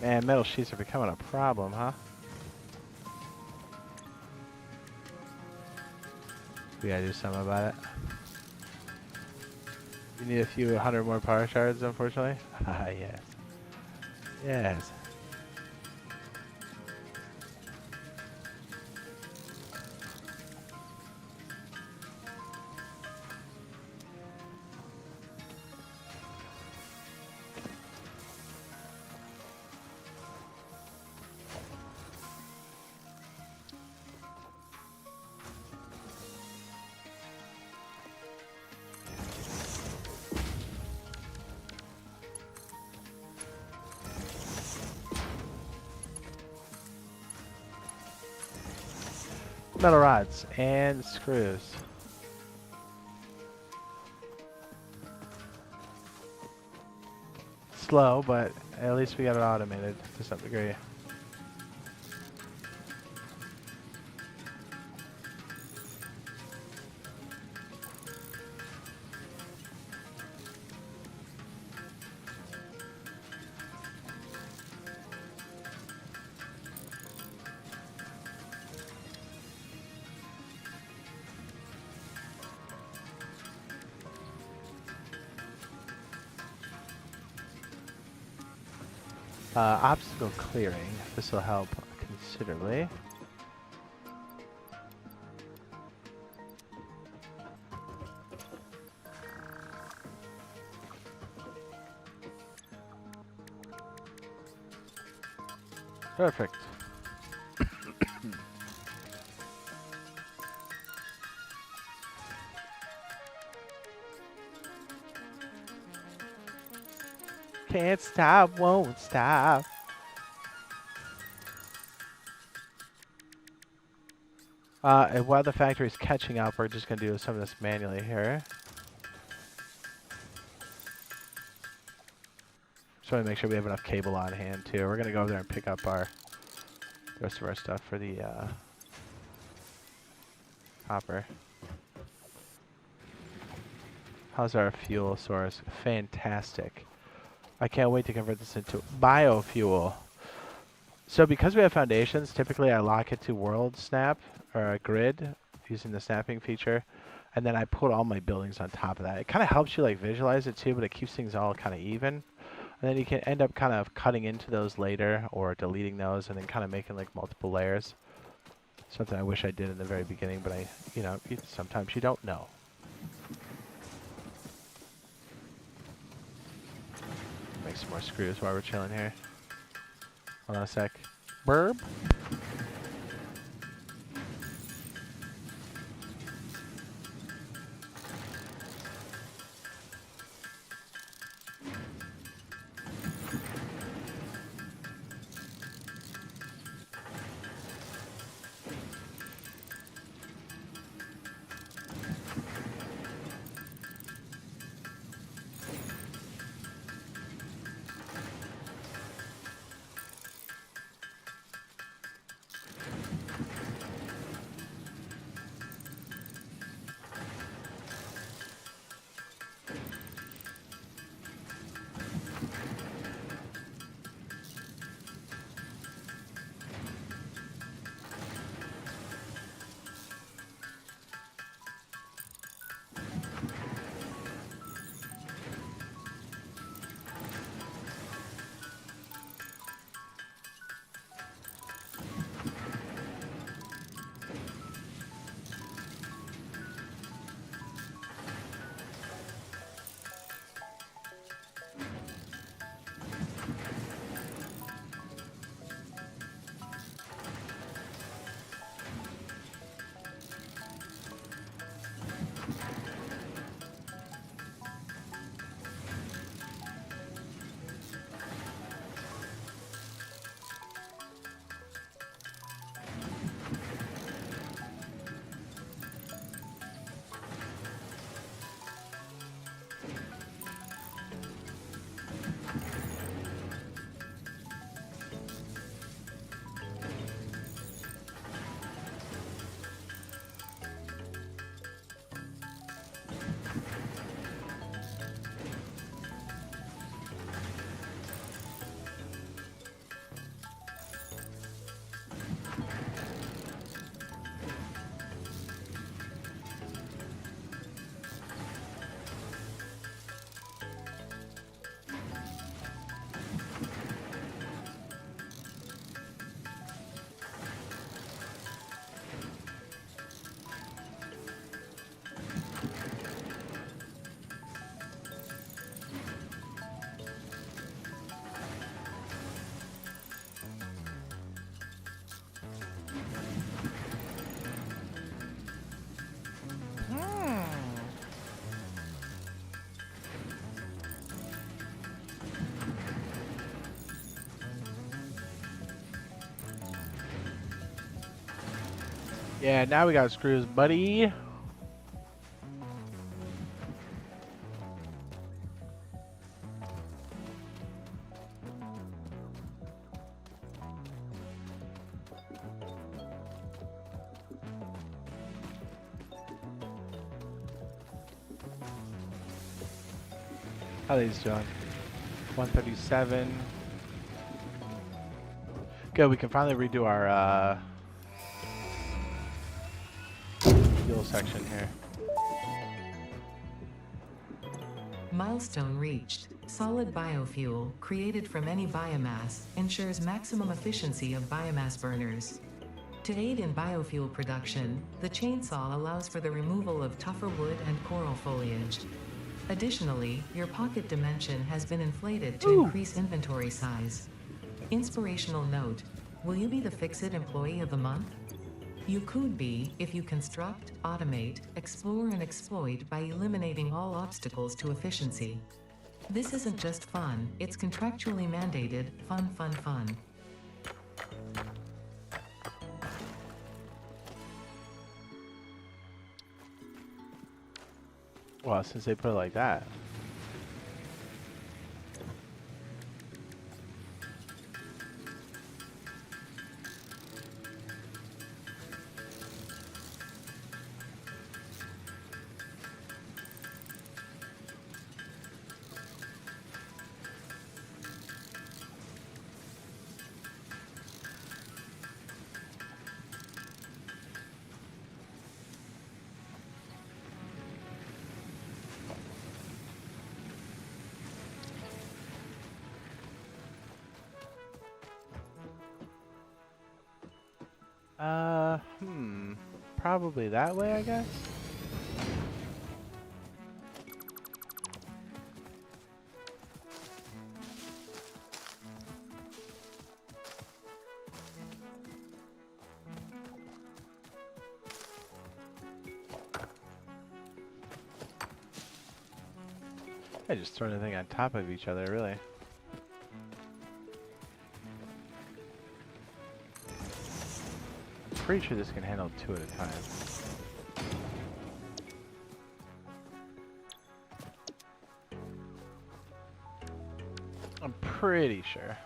Speaker 1: Man, metal sheets are becoming a problem, huh? We gotta do something about it. You need a few hundred more power shards, unfortunately. Ah, yes. Yes. metal rods and screws. Slow, but at least we got it automated to some degree. Obstacle clearing. This will help considerably. Perfect. Can't stop, won't stop. And while the factory's catching up, we're just gonna do some of this manually here. Just want to make sure we have enough cable on hand too. We're gonna go over there and pick up the rest of our stuff for the hopper. How's our fuel source? Fantastic. I can't wait to convert this into biofuel. So because we have foundations, typically I lock it to world snap or a grid using the snapping feature, and then I put all my buildings on top of that. It kind of helps you like visualize it too, but it keeps things all kind of even. And then you can end up kind of cutting into those later or deleting those and then kind of making like multiple layers. Something I wish I did in the very beginning, but sometimes you don't know. Make some more screws while we're chilling here. Hold on a sec. Burb. Yeah, now we got screws, buddy. How are these doing? 137. Good, we can finally redo our fuel section here.
Speaker 2: Milestone reached. Solid biofuel, created from any biomass, ensures maximum efficiency of biomass burners. To aid in biofuel production, the chainsaw allows for the removal of tougher wood and coral foliage. Additionally, your pocket dimension has been inflated to increase inventory size. Inspirational note: will you be the Fix-It Employee of the Month? You could be if you construct, automate, explore and exploit by eliminating all obstacles to efficiency. This isn't just fun, it's contractually mandated, fun.
Speaker 1: Well, since they put it like that. Probably that way, I guess. I just throw anything on top of each other, really. Pretty sure this can handle 2 at a time. I'm pretty sure.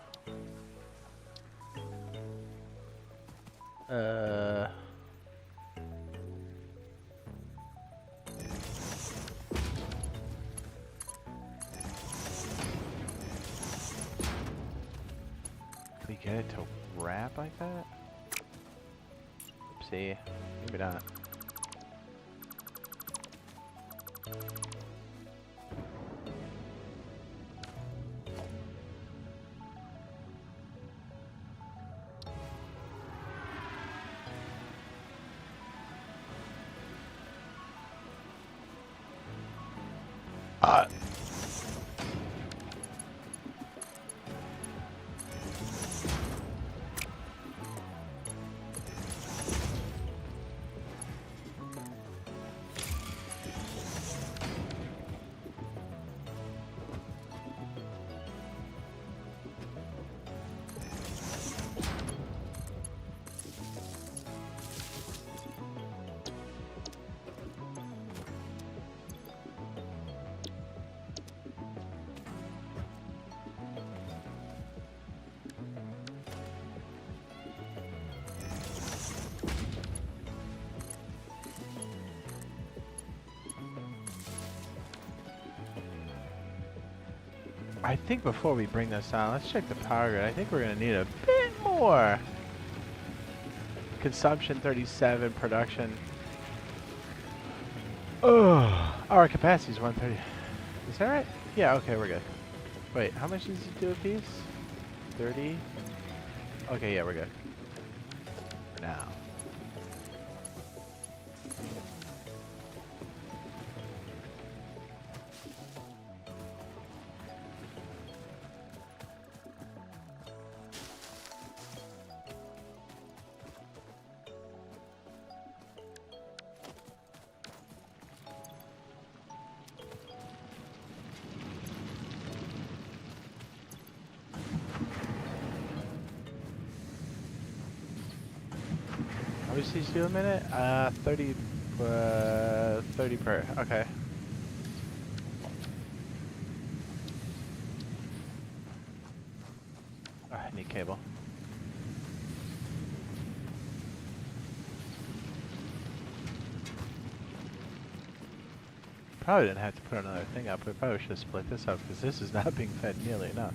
Speaker 1: Can we get it to wrap like that? Oopsie. Maybe not. I think before we bring this on, let's check the power grid. I think we're going to need a bit more. Consumption 37, production. Oh, our capacity is 130. Is that right? Yeah, okay, we're good. Wait, how much does it do a piece? 30? Okay, yeah, we're good. For now. much each do a minute? 30 per. Okay. Oh, I need cable. Probably didn't have to put another thing up. We probably should have split this up because this is not being fed nearly enough.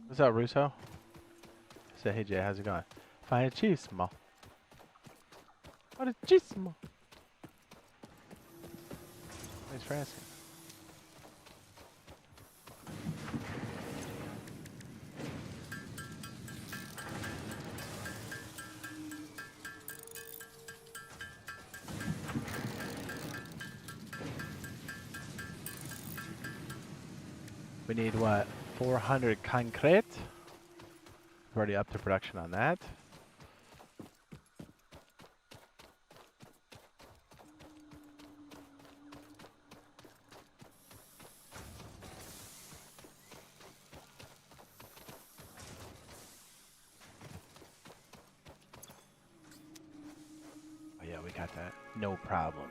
Speaker 1: What's up, Russo? Say, hey Jay, how's it going? Finissimo. Finissimo. Thanks for asking. We need what? 400 concrete. We're already up to production on that. Oh yeah, we got that. No problem.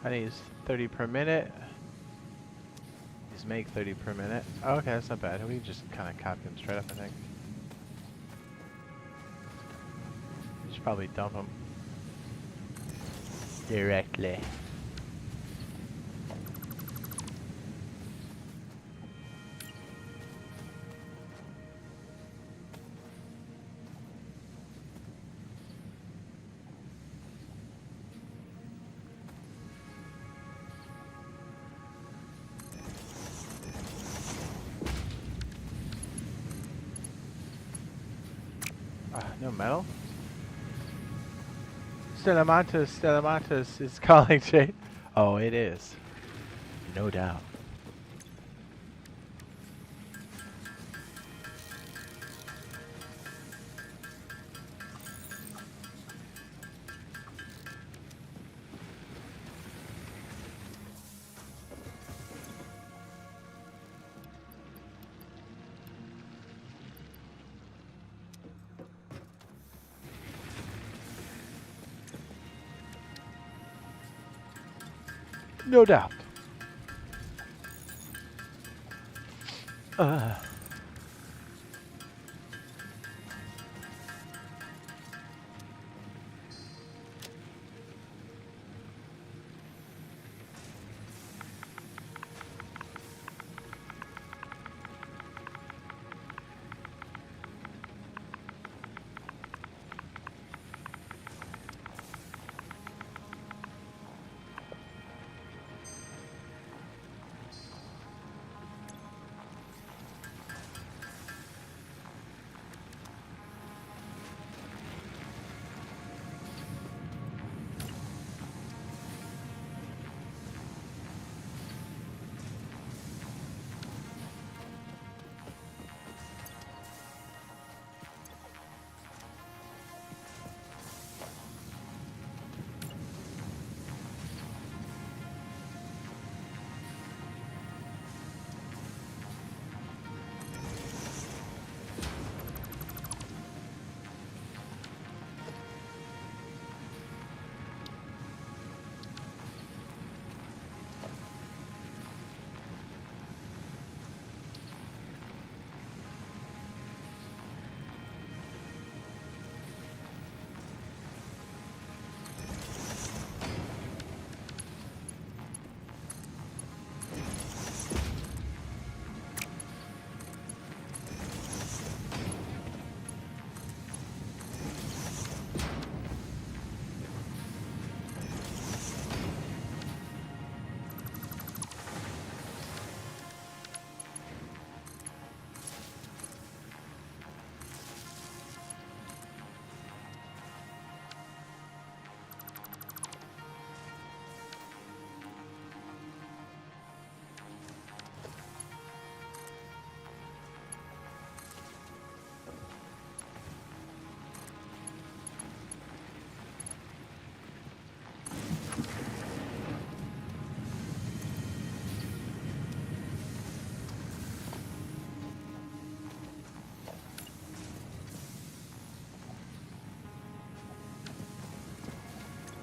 Speaker 1: I need 30 per minute. Just make 30 per minute. Oh, okay, that's not bad. We just kind of copy them straight up, I think. You should probably dump them directly. No metal? Stellamantis is calling Jade. Oh, it is. No doubt. No doubt.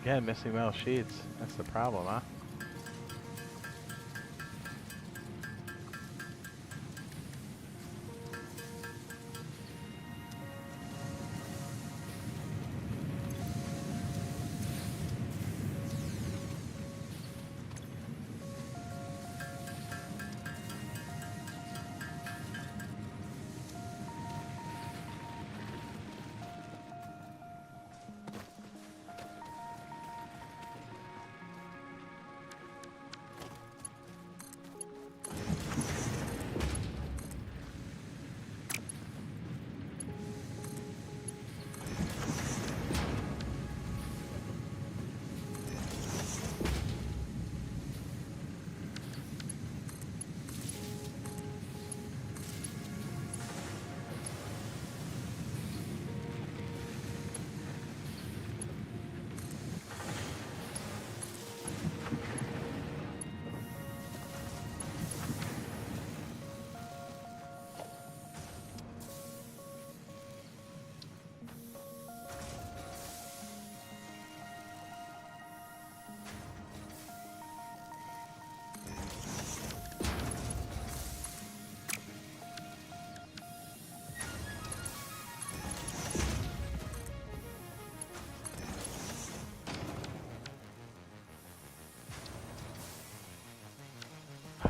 Speaker 1: Again, missing metal sheets. That's the problem, huh?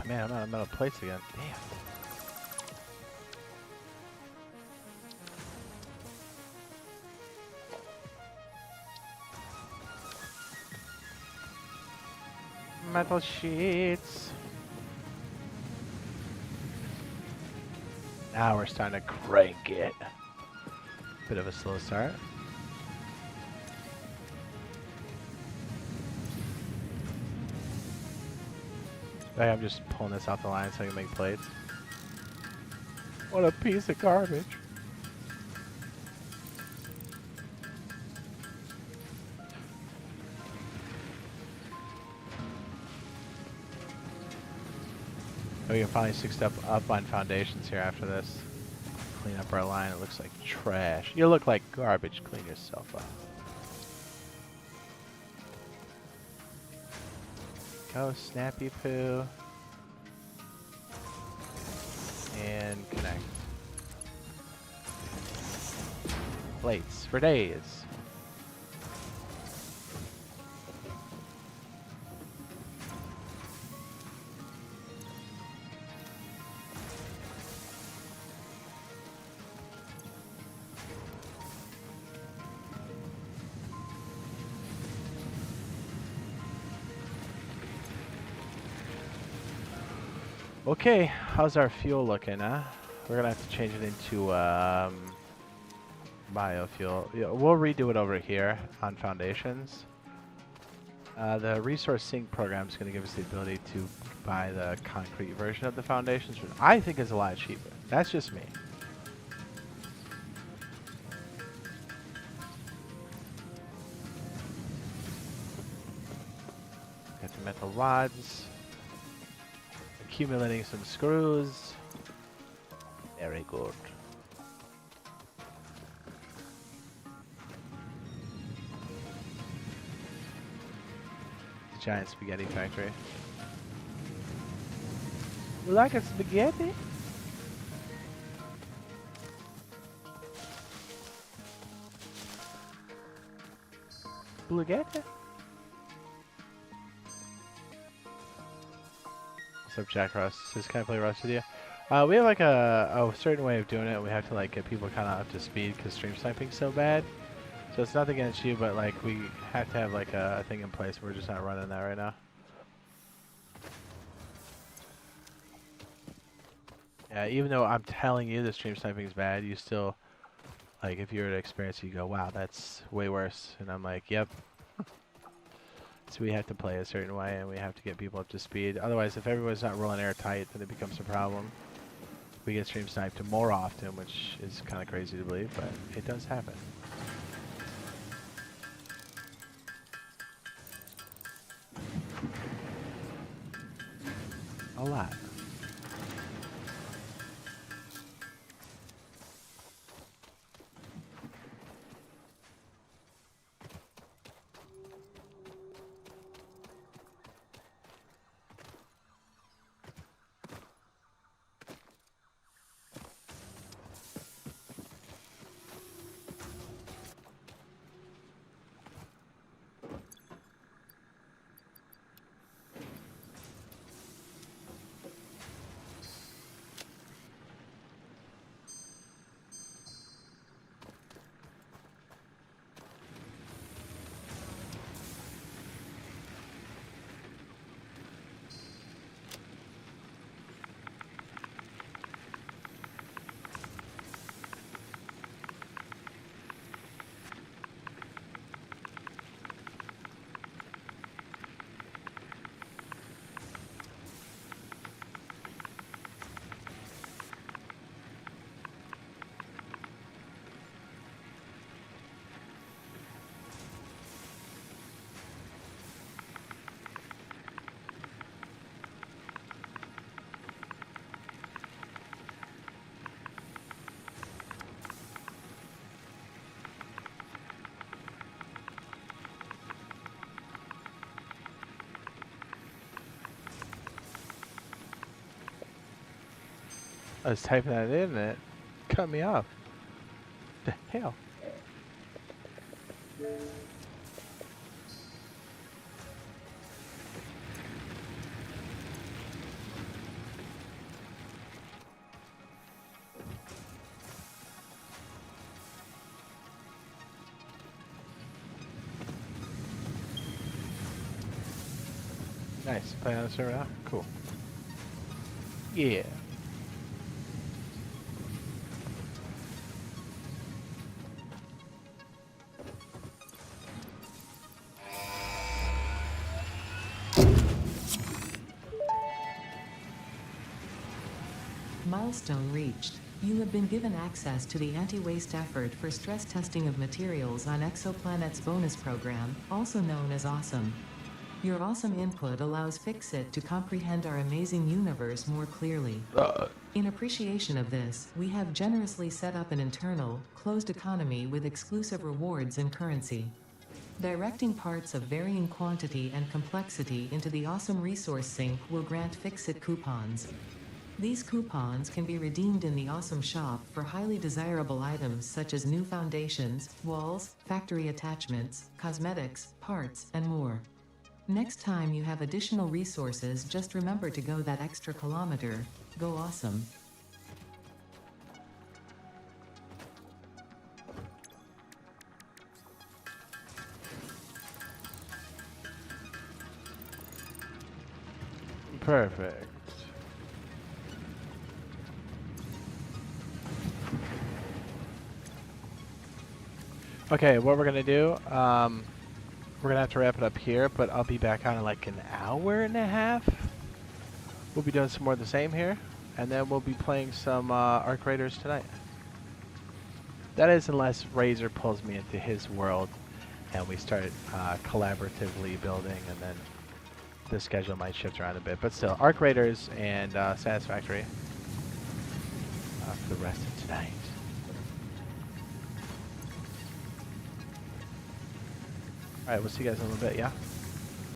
Speaker 1: Man, I'm out of metal plates again. Damn. Metal sheets. Now we're starting to crank it. Bit of a slow start. I'm just pulling this off the line so I can make plates. What a piece of garbage. We can finally 6 step up on foundations here after this. Clean up our line. It looks like trash. You look like garbage. Clean yourself up. Go, Snappy Poo. And connect. Plates for days. Okay, how's our fuel looking, huh? We're gonna have to change it into biofuel. Yeah, we'll redo it over here on foundations. The resource sync program is gonna give us the ability to buy the concrete version of the foundations, which I think is a lot cheaper. That's just me. Got the metal rods. Accumulating some screws. Very good. The giant spaghetti factory. You like a spaghetti? Spaghetti? What's up, Jack Russ? Says, can I play Rust with you? We have like a certain way of doing it. We have to like get people kind of up to speed because stream sniping's so bad. So it's nothing against you, but like we have to have like a thing in place. We're just not running that right now. Yeah, even though I'm telling you the stream sniping is bad, you still, like, if you were to experience it, you go, wow, that's way worse. And I'm like, yep. So we have to play a certain way, and we have to get people up to speed. Otherwise, if everyone's not rolling airtight, then it becomes a problem. We get stream sniped more often, which is kind of crazy to believe, but it does happen. A lot. I was typing that in and it cut me off. The hell? Nice. Playing on the server now? Cool. Yeah.
Speaker 2: Milestone reached. You have been given access to the anti-waste effort for stress testing of materials on Exoplanet's bonus program, also known as Awesome. Your awesome input allows Fixit to comprehend our amazing universe more clearly. In appreciation of this, we have generously set up an internal, closed economy with exclusive rewards and currency. Directing parts of varying quantity and complexity into the Awesome Resource Sink will grant Fixit coupons. These coupons can be redeemed in the Awesome Shop for highly desirable items such as new foundations, walls, factory attachments, cosmetics, parts, and more. Next time you have additional resources, just remember to go that extra kilometer. Go awesome.
Speaker 1: Perfect. Okay, what we're gonna do, we're gonna have to wrap it up here, but I'll be back on in like an hour and a half. We'll be doing some more of the same here, and then we'll be playing some Arc Raiders tonight. That is, unless Razor pulls me into his world, and we start collaboratively building, and then the schedule might shift around a bit. But still, Arc Raiders and Satisfactory for the rest of tonight. Alright, we'll see you guys in a little bit, yeah?